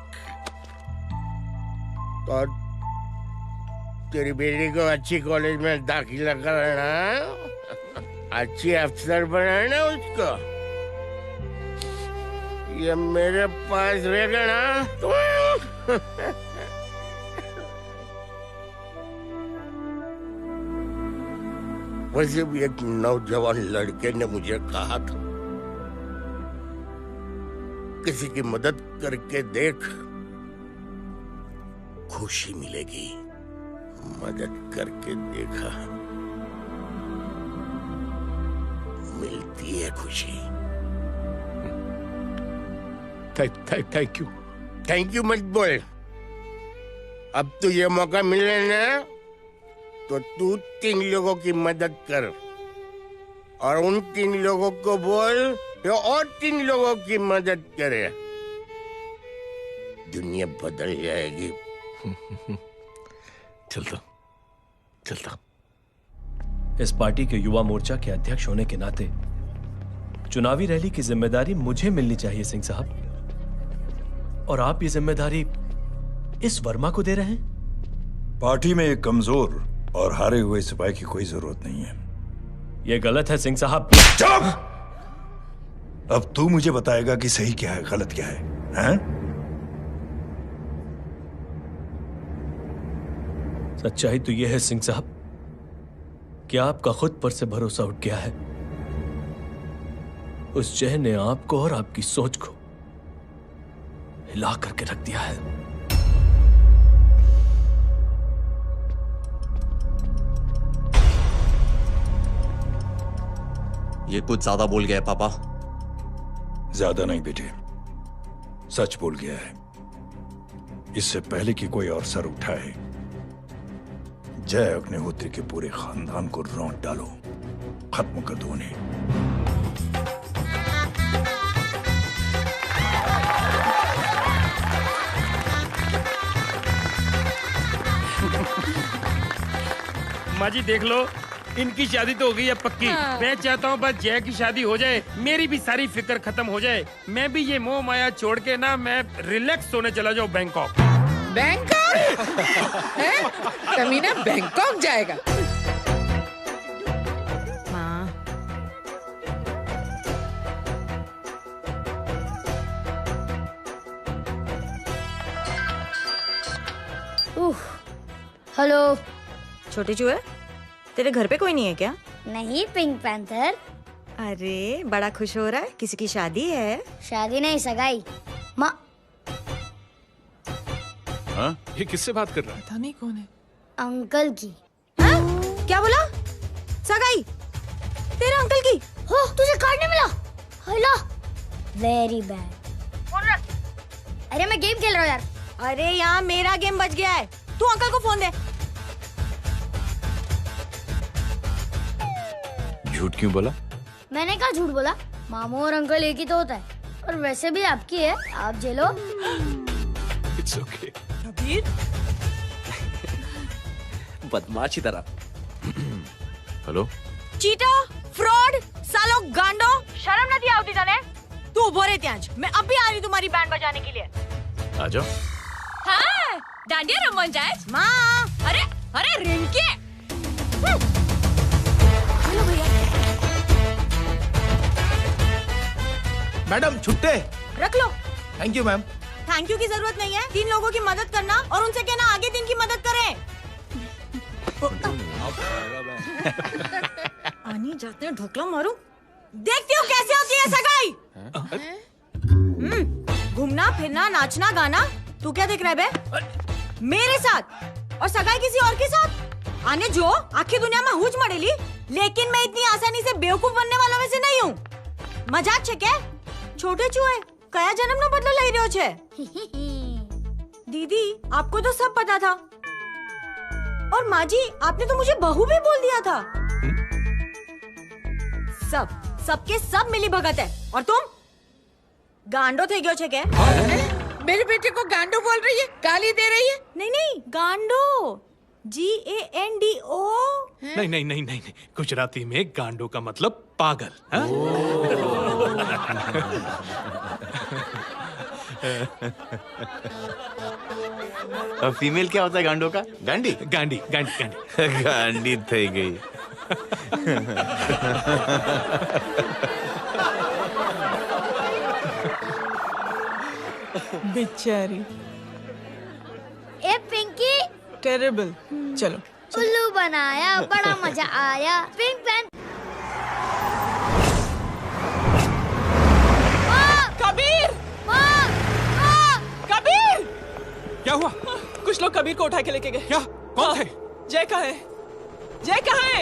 और तेरी बेटी को अच्छी कॉलेज में दाखिला कराना, अच्छी अफसर बनाना उसको। ये मेरे पास रहेगा ना तो वैसे भी एक नौजवान लड़के ने मुझे कहा था, किसी की मदद करके देख, खुशी मिलेगी। मदद करके देखा, मिलती है खुशी। Thank you. थैंक यू मत बोल। अब तो ये मौका मिले ना, तो तू 3 लोगों की मदद कर और उन 3 लोगों को बोल जो और 3 लोगों की मदद करे। दुनिया बदल जाएगी। चलता। चलता। इस पार्टी के युवा मोर्चा के अध्यक्ष होने के नाते चुनावी रैली की जिम्मेदारी मुझे मिलनी चाहिए सिंह साहब, और आप ये जिम्मेदारी इस वर्मा को दे रहे हैं। पार्टी में एक कमजोर और हारे हुए सिपाही की कोई जरूरत नहीं है। यह गलत है सिंह साहब। चुप! अब तू मुझे बताएगा कि सही क्या है, गलत क्या है, हैं? सच्चाई तो यह है सिंह साहब कि आपका खुद पर से भरोसा उठ गया है। उस जय ने आपको और आपकी सोच को हिला करके रख दिया है। ये कुछ ज्यादा बोल गया है पापा। ज्यादा नहीं बेटे, सच बोल गया है। इससे पहले कि कोई और सर उठाए, जय अग्निहोत्री के पूरे खानदान को रौंद डालो, खत्म कर दो उन्हें। माँ जी देख लो, इनकी शादी तो हो गई है पक्की। हाँ। मैं चाहता हूँ बस जय की शादी हो जाए, मेरी भी सारी फिक्र खत्म हो जाए। मैं भी ये मोह माया छोड़ के ना मैं रिलैक्स होने चला जाऊँ बैंकॉक। बैंकॉक? हैं? कमीना बैंकॉक जाएगा? माँ, हेलो। छोटे चूहे, तेरे घर पे कोई नहीं है क्या? नहीं, पिंक पैंथर। अरे बड़ा खुश हो रहा है, किसी की शादी है? शादी नहीं, सगाई। माँ, हाँ? ये किससे बात कर रहा है? पता नहीं कौन है। अंकल की। क्या बोला? सगाई? तेरे अंकल की? हो, तुझे कार्ड नहीं मिला? Hello, very bad. फोन रख। अरे मैं गेम खेल रहा हूँ यार। अरे यहाँ मेरा गेम बच गया है, तू अंकल को फोन दे। झूठ क्यों बोला? मैंने कहा झूठ बोला? मामू और अंकल एक ही तो होता है, और वैसे भी आपकी है, आप झेलो। It's okay. कबीर, बदमाशी तरह। हेलो, चीटा, फ्रॉड, सालो गांडो, शर्म नहीं आती जाने? तू उभो रे त्याज, मैं अभी आ रही तुम्हारी बैंड बजाने के लिए। आ जाओ। हाँ, डांडिया रमन जाए। माँ, अरे अरे रिंकी, हेलो भैया। मैडम छुट्टे। रख लो। Thank you ma'am. Thank you की जरूरत नहीं है, 3 लोगों की मदद करना और उनसे कहना आगे 3 की मदद करें। आनी जाते हैं ढोकला मारूं। देखती हूँ कैसे होती है सगाई। घूमना फिरना नाचना गाना, तू क्या देख रहा है बे? मेरे साथ और सगाई किसी और के साथ? आने जो आखिर दुनिया में हुज मड़ेली, लेकिन मैं इतनी आसानी से बेवकूफ बनने वालों में से नहीं हूँ। मजाक छे क्या? छोटे चूहे कया जन्म नो बदलो लई रह्यो छे? दीदी आपको तो सब पता था, और माँ जी आपने तो मुझे बहू भी बोल दिया था। सबके सब मिली भगत है, और तुम गांडो थे गयो छे क्या? मेरे बेटे को गांडो बोल रही है, गाली दे रही है? नहीं गांडो, GANDO। नहीं नहीं नहीं नहीं, गुजराती में गांडो का मतलब पागल। हाँ? और फीमेल क्या होता है गांडो का? गांडी गांडी गांडी गांडी गांडी थई गई। बेचारी। ए पिंकी, टेरेबल। चलो उल्लू बनाया, बड़ा मजा आया। Pink panther. कबीर, कबीर, क्या हुआ? कुछ लोग कबीर को उठा के लेके गए। क्या? कौन थे? जय कहाँ है? जय कहाँ है?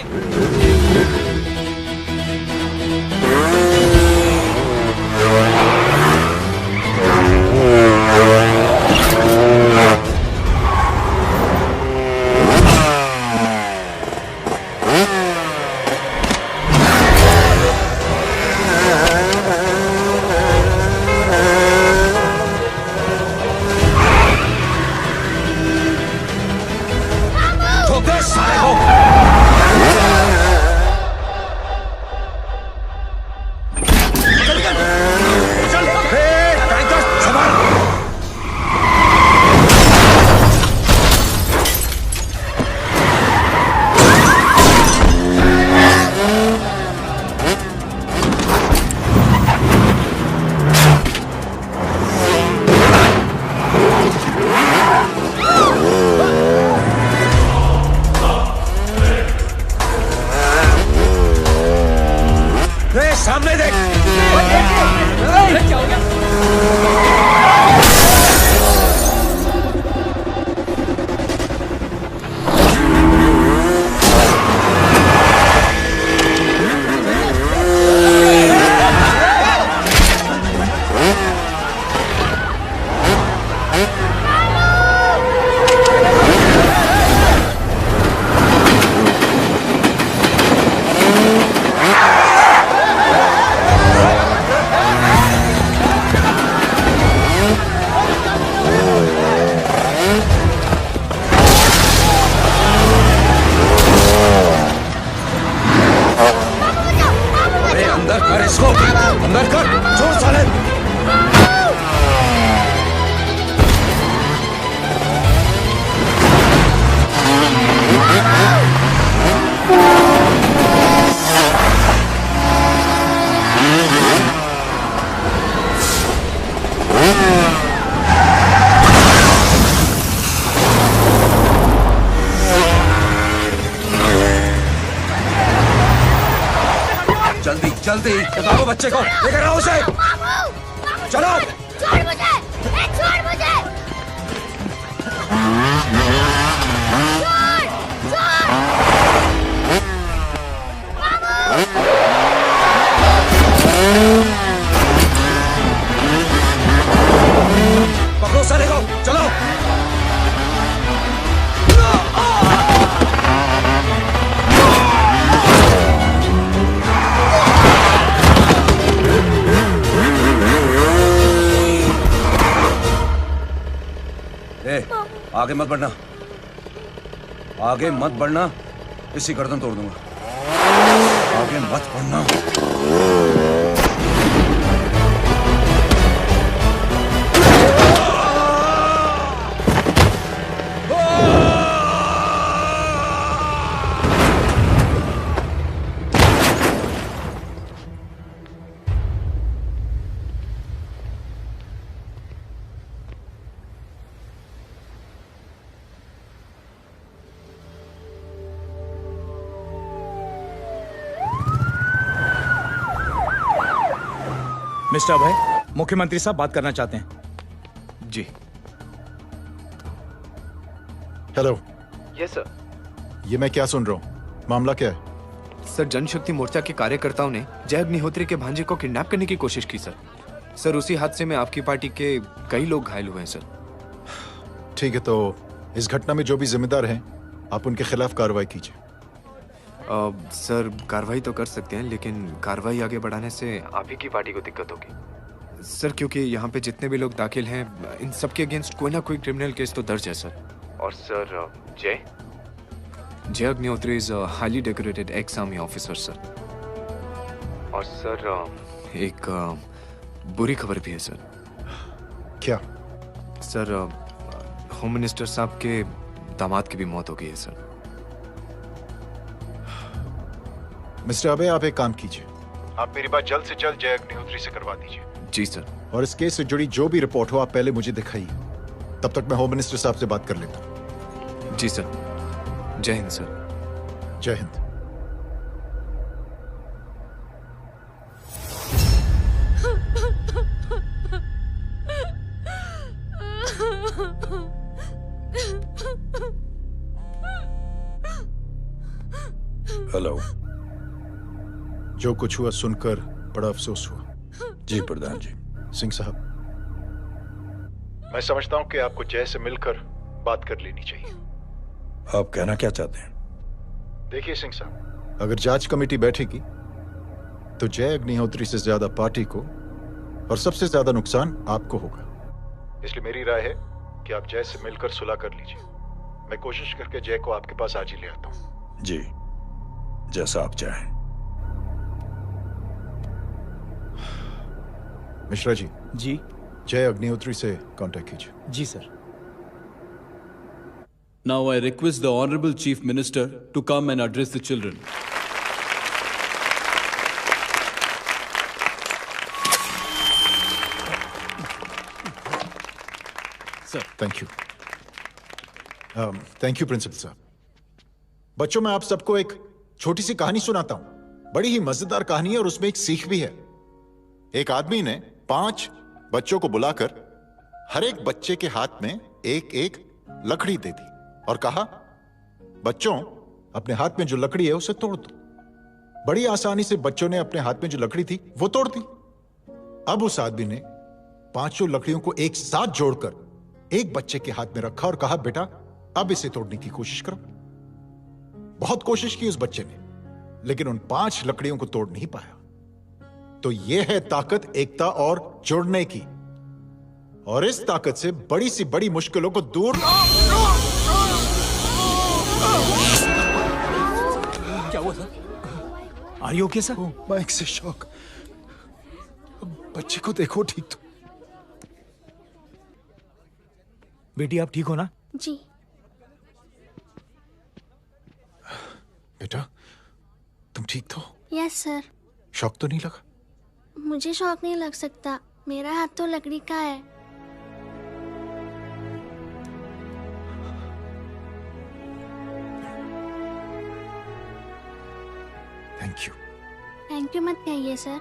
ठोकर साले को। जल्दी बताओ बच्चे को, लेकर आओ उसे। चलो। छोड़ मुझे, छोड़ मुझे। पकड़ो साले को, चलो। आगे मत बढ़ना, आगे मत बढ़ना, इसी गर्दन तोड़ दूंगा। आगे मत बढ़ना। मिस्टर अभय, मुख्यमंत्री साहब बात करना चाहते हैं। जी। हेलो। Yes sir. ये मैं क्या सुन रहा हूँ? मामला क्या है? सर, जनशक्ति मोर्चा के कार्यकर्ताओं ने जय अग्निहोत्री के भांजे को किडनैप करने की कोशिश की सर। सर, उसी हादसे में आपकी पार्टी के कई लोग घायल हुए हैं सर। ठीक है, तो इस घटना में जो भी जिम्मेदार हैं, आप उनके खिलाफ कार्रवाई कीजिए। सर, कार्रवाई तो कर सकते हैं, लेकिन कार्रवाई आगे बढ़ाने से आप ही की पार्टी को दिक्कत होगी सर, क्योंकि यहाँ पे जितने भी लोग दाखिल हैं, इन सब के अगेंस्ट कोई ना कोई क्रिमिनल केस तो दर्ज है सर। और सर, जय Agnihotri is highly decorated ex army officer sir. और सर, एक बुरी खबर भी है सर। क्या? सर, होम मिनिस्टर साहब के दामाद की भी मौत हो गई है सर। मिस्टर अबे, आप एक काम कीजिए, आप मेरी बात जल्द से जल्द जय अग्निहोत्री से करवा दीजिए। जी सर। और इस केस से जुड़ी जो भी रिपोर्ट हो, आप पहले मुझे दिखाइए, तब तक मैं होम मिनिस्टर साहब से बात कर लेता हूँ। जी सर। जय हिंद सर। जय हिंद। हेलो। जो कुछ हुआ सुनकर बड़ा अफसोस हुआ। जी प्रधान जी। सिंह साहब, मैं समझता हूं कि आपको जय से मिलकर बात कर लेनी चाहिए। आप कहना क्या चाहते हैं? देखिए सिंह साहब, अगर जांच कमेटी बैठेगी तो जय अग्निहोत्री से ज्यादा पार्टी को और सबसे ज्यादा नुकसान आपको होगा। इसलिए मेरी राय है कि आप जय से मिलकर सुलह कर लीजिए। मैं कोशिश करके जय को आपके पास आज ही ले आता हूं। जी, जैसा आप चाहें। मिश्रा जी। जी। जय अग्निहोत्री से कांटेक्ट कीजिए। जी sir. Now I request the Honorable Chief Minister to come and address the children. Sir, thank you. Thank you principal साहब। बच्चों, मैं आप सबको एक छोटी सी कहानी सुनाता हूं। बड़ी ही मजेदार कहानी है और उसमें एक सीख भी है। एक आदमी ने 5 बच्चों को बुलाकर हर एक बच्चे के हाथ में एक एक लकड़ी दे दी और कहा, बच्चों, अपने हाथ में जो लकड़ी है उसे तोड़ दो। बड़ी आसानी से बच्चों ने अपने हाथ में जो लकड़ी थी वो तोड़ दी। अब उस आदमी ने 5 लकड़ियों को एक साथ जोड़कर एक बच्चे के हाथ में रखा और कहा, बेटा अब इसे तोड़ने की कोशिश करो। बहुत कोशिश की उस बच्चे ने, लेकिन उन 5 लकड़ियों को तोड़ नहीं पाया। तो यह है ताकत एकता और जुड़ने की। और इस ताकत से बड़ी सी बड़ी मुश्किलों को दूर। क्या हुआ sir? Are you okay sir? Mic से शॉक। बच्चे को देखो ठीक तो। बेटी आप ठीक हो ना? जी। बेटा तुम ठीक तो? Yes sir. शॉक तो नहीं लगा? मुझे शौक नहीं लग सकता, मेरा हाथ तो लकड़ी का है। Thank you. थैंक यू मत कहिए सर।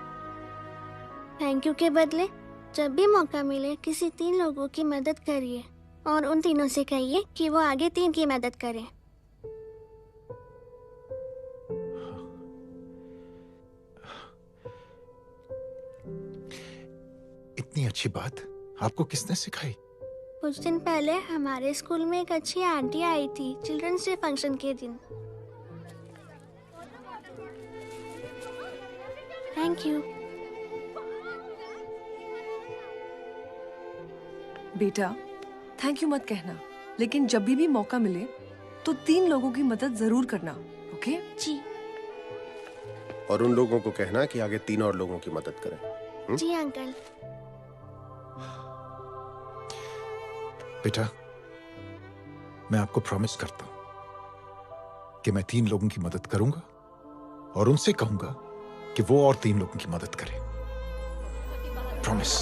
थैंक यू के बदले जब भी मौका मिले किसी 3 लोगों की मदद करिए और उन तीनों से कहिए कि वो आगे 3 की मदद करें। इतनी अच्छी बात आपको किसने सिखाई? कुछ दिन पहले हमारे स्कूल में एक अच्छी आंटी आई थी चिल्ड्रंस डे फंक्शन के दिन। Thank you. बेटा थैंक यू मत कहना, लेकिन जब भी मौका मिले तो 3 लोगों की मदद जरूर करना, ओके? जी। और उन लोगों को कहना कि आगे 3 और लोगों की मदद करें। जी अंकल। बेटा मैं आपको प्रॉमिस करता हूं कि मैं 3 लोगों की मदद करूंगा और उनसे कहूंगा कि वो और 3 लोगों की मदद करें। प्रॉमिस।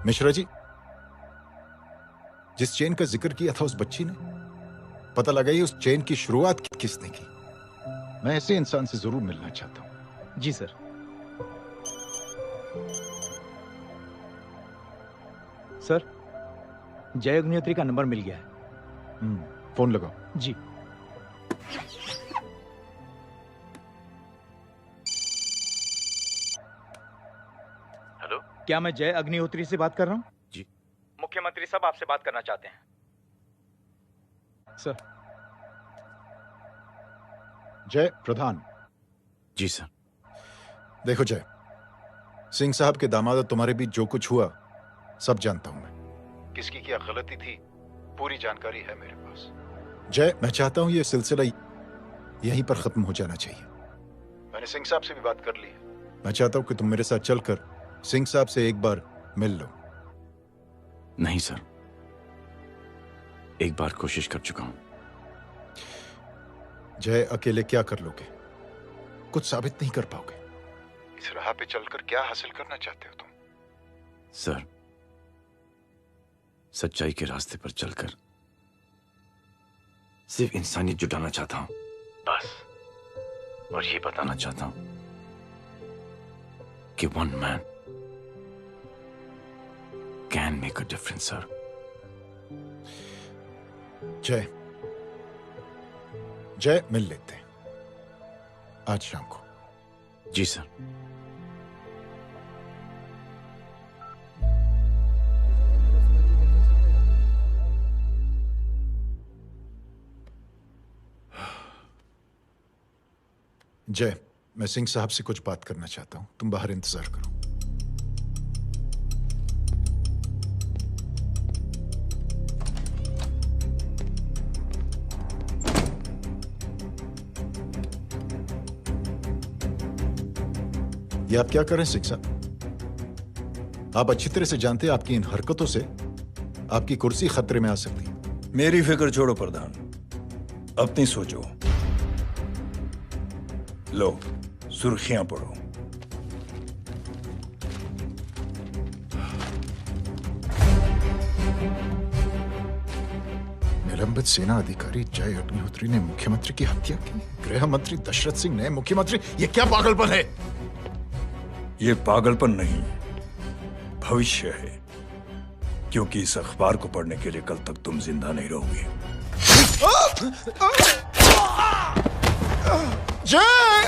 मिश्रा जी, जिस चेन का जिक्र किया था उस बच्ची ने, पता लगाइए उस चेन की शुरुआत किसने की। मैं ऐसे इंसान से जरूर मिलना चाहता हूं। जी सर। सर जय अग्निहोत्री का नंबर मिल गया है। फोन लगाओ। जी। हेलो, क्या मैं जय अग्निहोत्री से बात कर रहा हूँ? जी। मुख्यमंत्री साहब आपसे बात करना चाहते हैं सर। जय प्रधान। जी सर। देखो जय, सिंह साहब के दामाद और तुम्हारे बीच जो कुछ हुआ सब जानता हूं मैं। किसकी क्या गलती थी पूरी जानकारी है मेरे पास। जय मैं चाहता हूं ये सिलसिला यहीं पर खत्म हो जाना चाहिए। मैंने सिंह साहब से भी बात कर ली है। मैं चाहता हूं कि तुम मेरे साथ चलकर सिंह साहब से एक बार मिल लो। नहीं सर, एक बार कोशिश कर चुका हूं। जय अकेले क्या कर लोगे? कुछ साबित नहीं कर पाओगे। इस राह पे चलकर क्या हासिल करना चाहते हो तुम? सर, सच्चाई के रास्ते पर चलकर सिर्फ इंसानियत जुटाना चाहता हूं, बस। और ये बताना चाहता हूं कि 1 man can make a difference, sir. जय, जय मिल लेते हैं आज शाम को। जी सर। जय, मैं सिंह साहब से कुछ बात करना चाहता हूं, तुम बाहर इंतजार करो। ये आप क्या कर रहे हैं सिंह साहब? आप अच्छी तरह से जानते हैं आपकी इन हरकतों से आपकी कुर्सी खतरे में आ सकती है। मेरी फिक्र छोड़ो प्रधान, अपनी सोचो। लो सुर्खियां पढ़ो। निलंबित सेना अधिकारी जय अग्निहोत्री ने मुख्यमंत्री की हत्या की। गृह मंत्री दशरथ सिंह ने मुख्यमंत्री, ये क्या पागलपन है? ये पागलपन नहीं, भविष्य है, क्योंकि इस अखबार को पढ़ने के लिए कल तक तुम जिंदा नहीं रहोगे। जाओ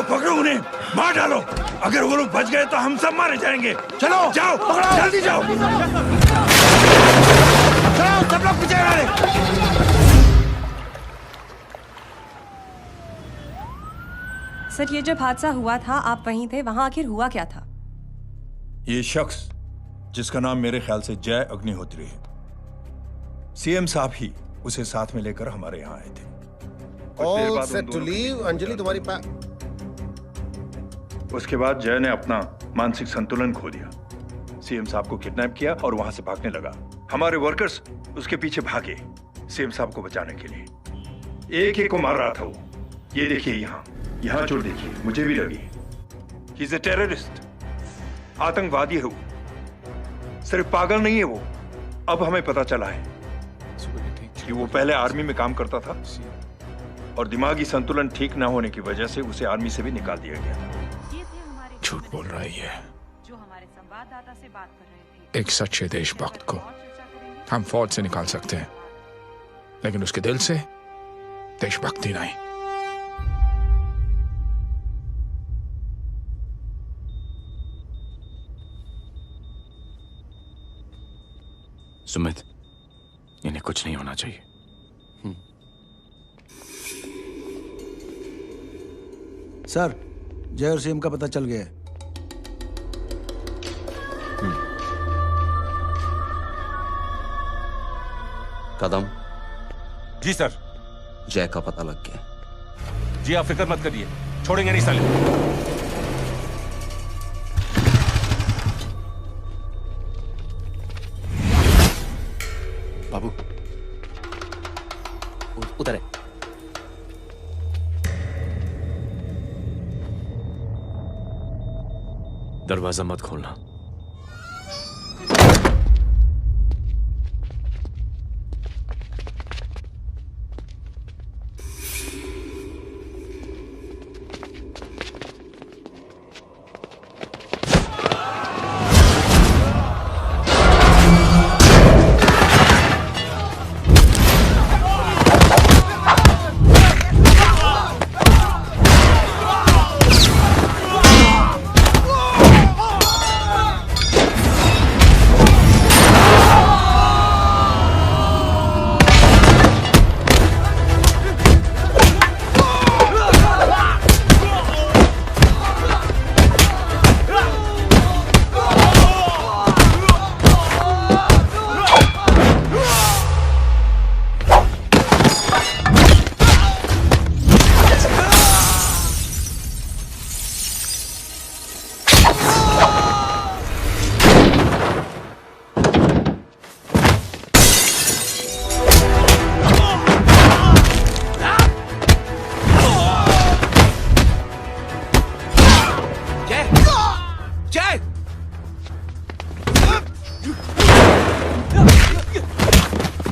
पकड़ो उन्हें, मार डालो। अगर वो लोग बच गए तो हम सब मारे जाएंगे। चलो जाओ, पकड़ो, जल्दी जाओ। चलो सब लोग पीछे आ रहे। सर, ये जब हादसा हुआ था आप वहीं थे, वहां आखिर हुआ क्या था? ये शख्स जिसका नाम मेरे ख्याल से जय अग्निहोत्री है, सीएम साहब ही उसे साथ में लेकर हमारे यहाँ आए थे। All set to leave. Anjali तुम्हारी उसके बाद जय ने अपना मानसिक संतुलन खो दिया, सीएम साहब को किडनैप किया और वहां से भागने लगा। हमारे वर्कर्स उसके पीछे भागे सीएम साहब को बचाने के लिए। एक एक को मार रहा था वो। ये देखिए यहाँ चोट देखिए, मुझे भी लगी। ही इज ए टेररिस्ट, आतंकवादी है वो, सिर्फ पागल नहीं है वो। अब हमें पता चला है कि वो पहले आर्मी में काम करता था और दिमागी संतुलन ठीक ना होने की वजह से उसे आर्मी से भी निकाल दिया गया। झूठ बोल रहा है ये। जो हमारे संवाददाता से बात कर रहे थे। एक सच्चे देशभक्त को हम फौज से निकाल सकते हैं, लेकिन उसके दिल से देशभक्ति नहीं। सुमित, इन्हें कुछ नहीं होना चाहिए। सर, जय और सीएम का पता चल गया है। कदम। जी सर। जय का पता लग गया। जी आप फिक्र मत करिए, छोड़ेंगे नहीं साले। बाबू उधर है। दरवाजा मत खोलना।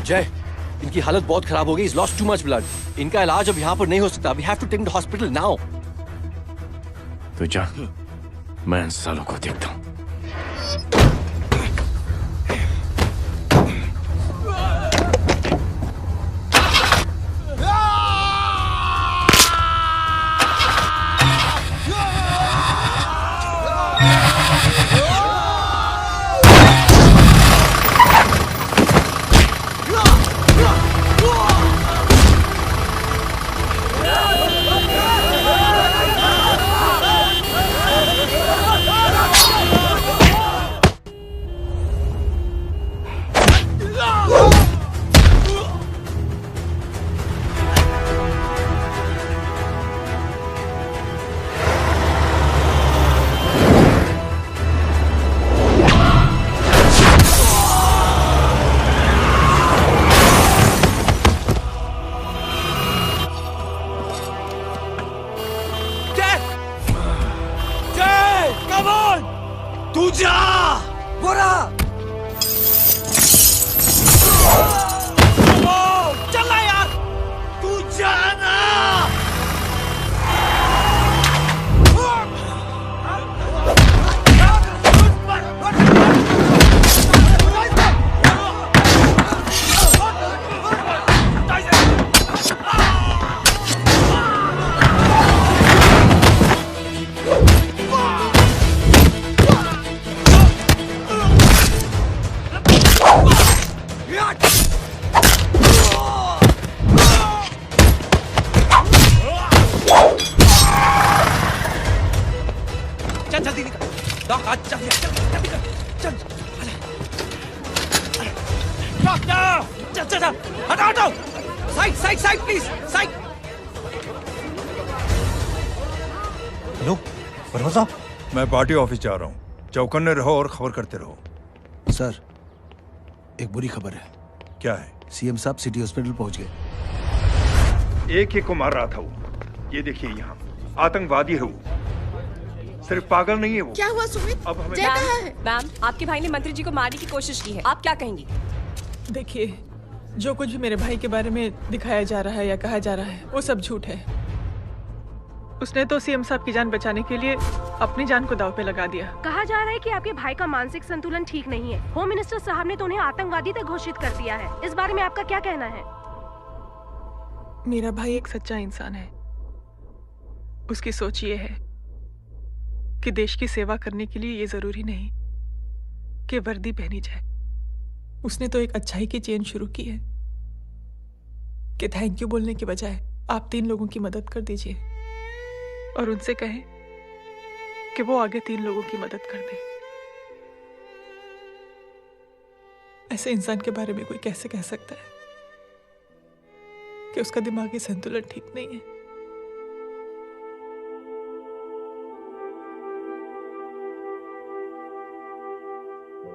जय, इनकी हालत बहुत खराब हो गई। He's lost too much blood. इनका इलाज अब यहाँ पर नहीं हो सकता। We have to take him to hospital now. तो जा, मैं इन सालों को देखता हूँ। कम ऑन, तू जा। बोरा चल यार, तू जाना। चल जल्दी निकल, डॉक आज चल जल्दी कर, चल डॉक्टर, चल चल चल, हटाओ हटाओ, side side side please, side. Hello परवा साहब, मैं पार्टी ऑफिस जा रहा हूँ, चौकन्ने रहो और खबर करते रहो। सर, एक बुरी खबर है। क्या है? सीएम साहब सिटी हॉस्पिटल पहुंच गए। एक को मार रहा था वो, ये देखिए यहाँ आतंकवादी है वो, सिर्फ पागल नहीं है वो। क्या हुआ सुमित? अब हमें मैम, आपके भाई ने मंत्री जी को मारने की कोशिश की है, आप क्या कहेंगी? देखिए, जो कुछ भी मेरे भाई के बारे में दिखाया जा रहा है या कहा जा रहा है वो सब झूठ है। उसने तो सीएम साहब की जान बचाने के लिए अपनी जान को दांव पे लगा दिया। कहा जा रहा है कि आपके भाई का मानसिक संतुलन ठीक नहीं है। होम मिनिस्टर साहब ने तो उन्हें आतंकवादी तक घोषित कर दिया है। इस बारे में आपका क्या कहना है? मेरा भाई एक सच्चा इंसान है। उसकी सोच ये है कि देश की सेवा करने के लिए ये जरूरी नहीं कि वर्दी पहनी जाए। उसने तो एक अच्छाई की चेन शुरू की है कि थैंक यू बोलने के बजाय आप 3 लोगों की मदद कर दीजिए और उनसे कहें कि वो आगे 3 लोगों की मदद कर दे। ऐसे इंसान के बारे में कोई कैसे कह सकता है कि उसका दिमागी संतुलन ठीक नहीं है?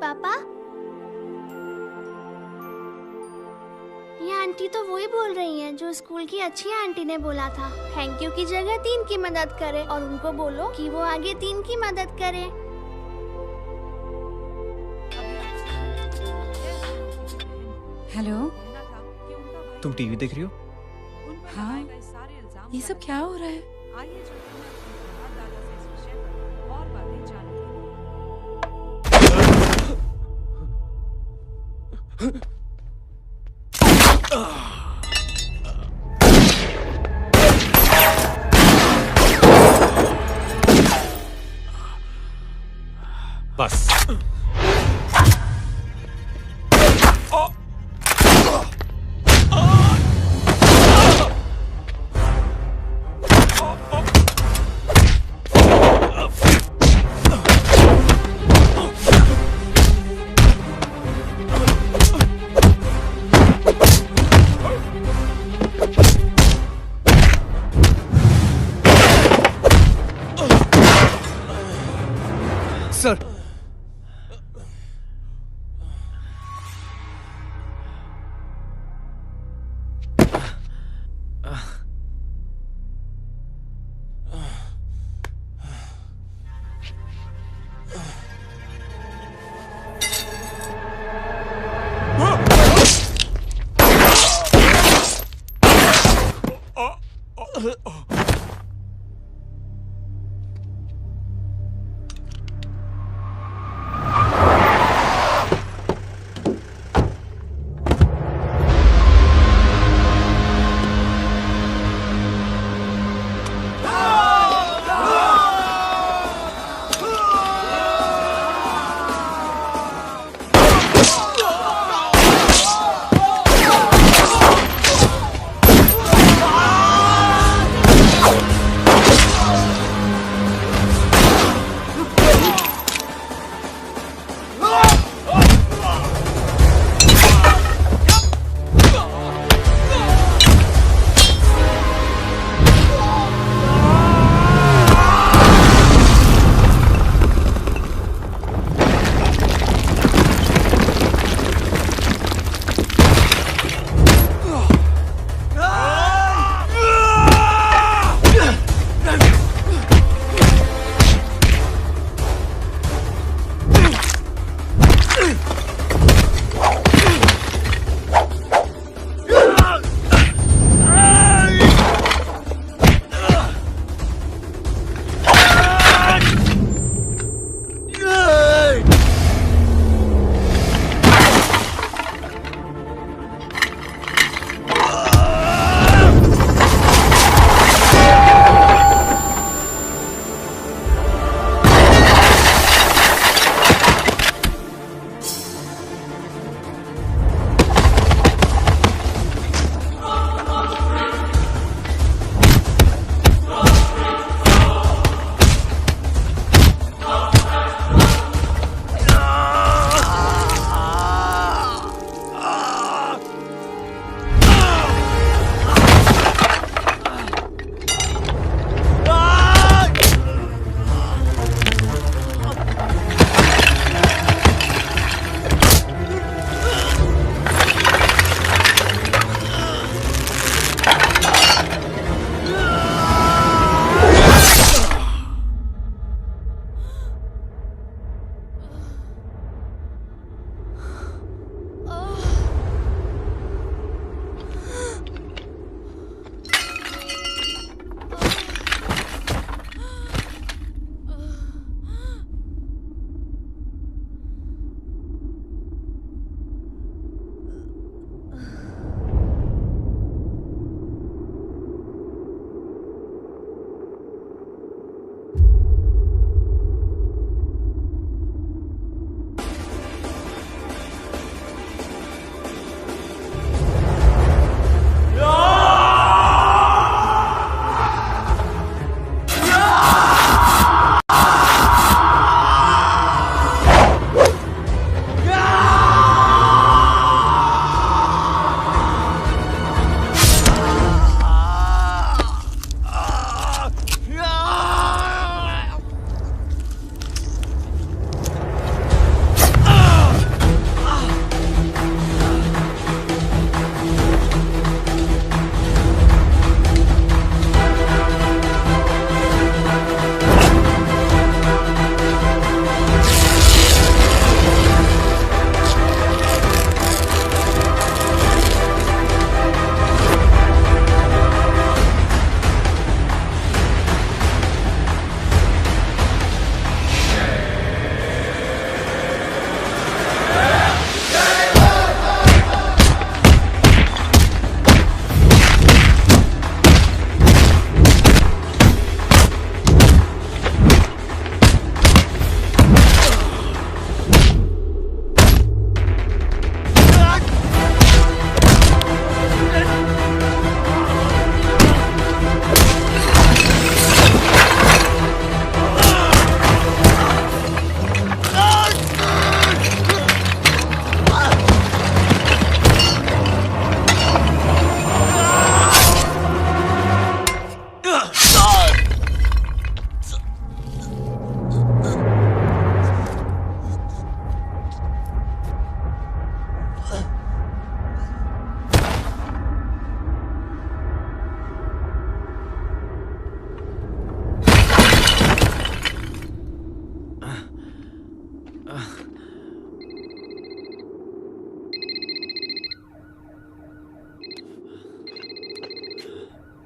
पापा, ये आंटी तो वही बोल रही हैं जो स्कूल की अच्छी आंटी ने बोला था, थैंक यू की जगह 3 की मदद करे, और उनको बोलो कि वो आगे 3 की मदद करे। हेलो, तुम टीवी देख रही हो? हाँ, ये सब क्या हो रहा है? बस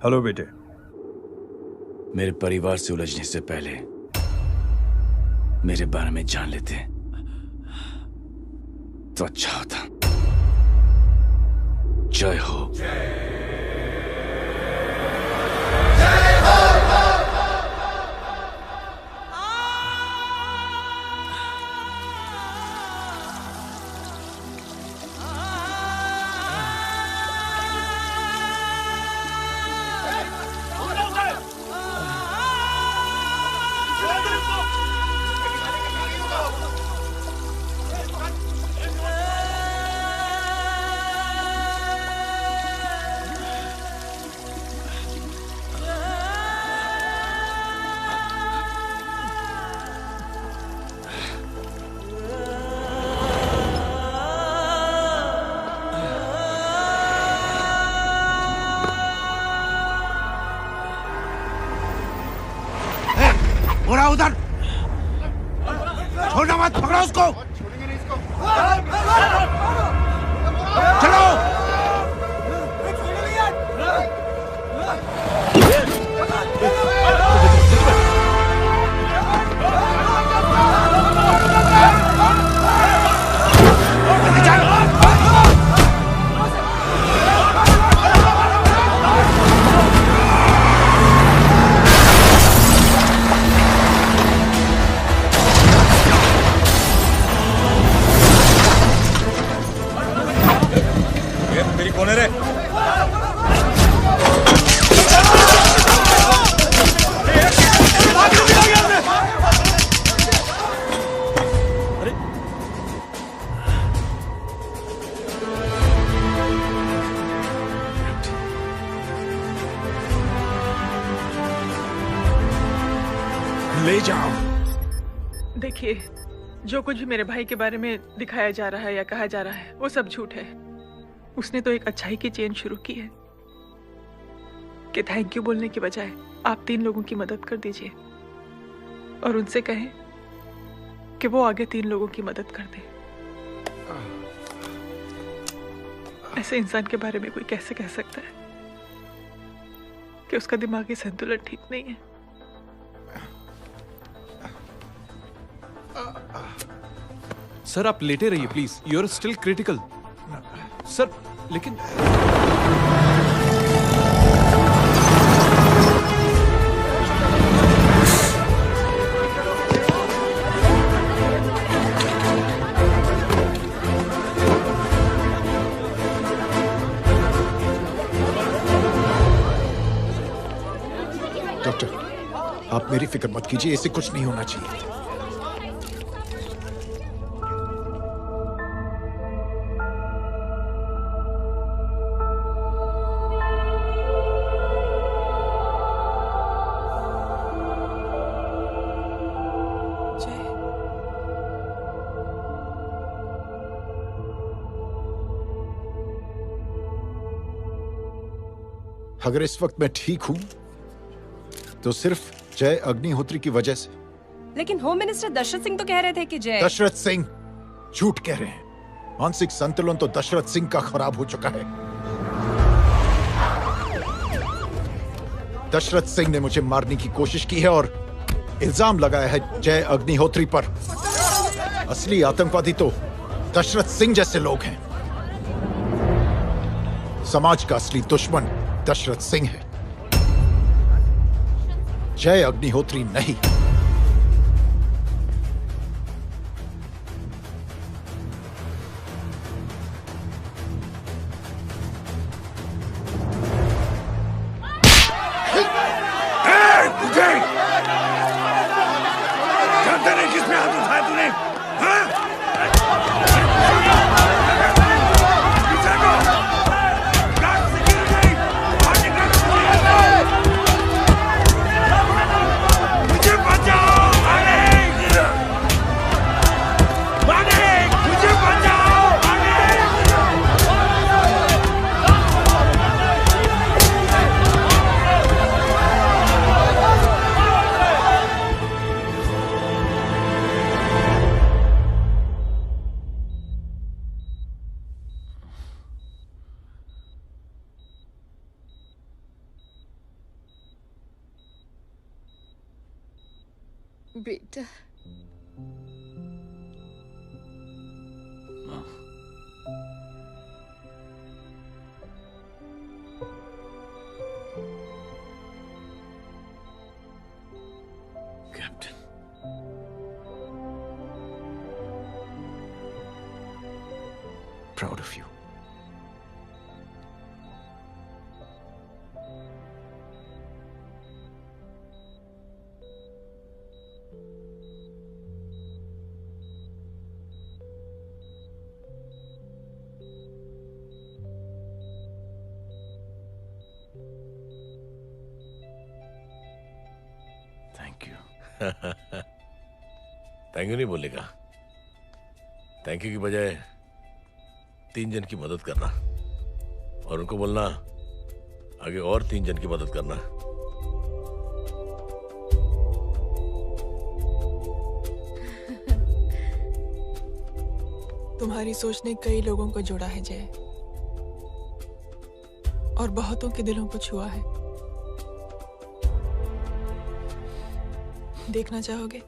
हेलो बेटे। मेरे परिवार से उलझने से पहले मेरे बारे में जान लेते तो अच्छा होता। जय हो। बुरा उधर छोड़ना मत, पकड़ो उसको। चलो। मेरी कौन है रे? ले जाओ। देखिए, जो कुछ भी मेरे भाई के बारे में दिखाया जा रहा है या कहा जा रहा है वो सब झूठ है। उसने तो एक अच्छाई की चेन शुरू की है कि थैंक यू बोलने की बजाय आप 3 लोगों की मदद कर दीजिए और उनसे कहें कि वो आगे 3 लोगों की मदद कर दे। ऐसे इंसान के बारे में कोई कैसे कह सकता है कि उसका दिमागी संतुलन ठीक नहीं है? सर आप लेटे रहिए please, you are still critical. Sir लेकिन डॉक्टर, आप मेरी फिक्र मत कीजिए, इसे कुछ नहीं होना चाहिए। अगर इस वक्त मैं ठीक हूं तो सिर्फ जय अग्निहोत्री की वजह से। लेकिन होम मिनिस्टर दशरथ सिंह तो कह रहे थे कि जय। दशरथ सिंह झूठ कह रहे हैं। मानसिक संतुलन तो दशरथ सिंह का खराब हो चुका है। दशरथ सिंह ने मुझे मारने की कोशिश की है और इल्जाम लगाया है जय अग्निहोत्री पर। असली आतंकवादी तो दशरथ सिंह जैसे लोग हैं। समाज का असली दुश्मन दशरथ सिंह है, जय अग्निहोत्री नहीं। जानते नहीं किसमें हाथ उठाया तूने? हाँ? बेटा captain, proud of you. Thank you. Thank you नहीं बोलेगा, थैंक यू की बजाय 3 जन की मदद करना और उनको बोलना आगे और 3 जन की मदद करना। तुम्हारी सोच ने कई लोगों को जोड़ा है जय, और बहुतों के दिलों को छुआ है। देखना चाहोगे?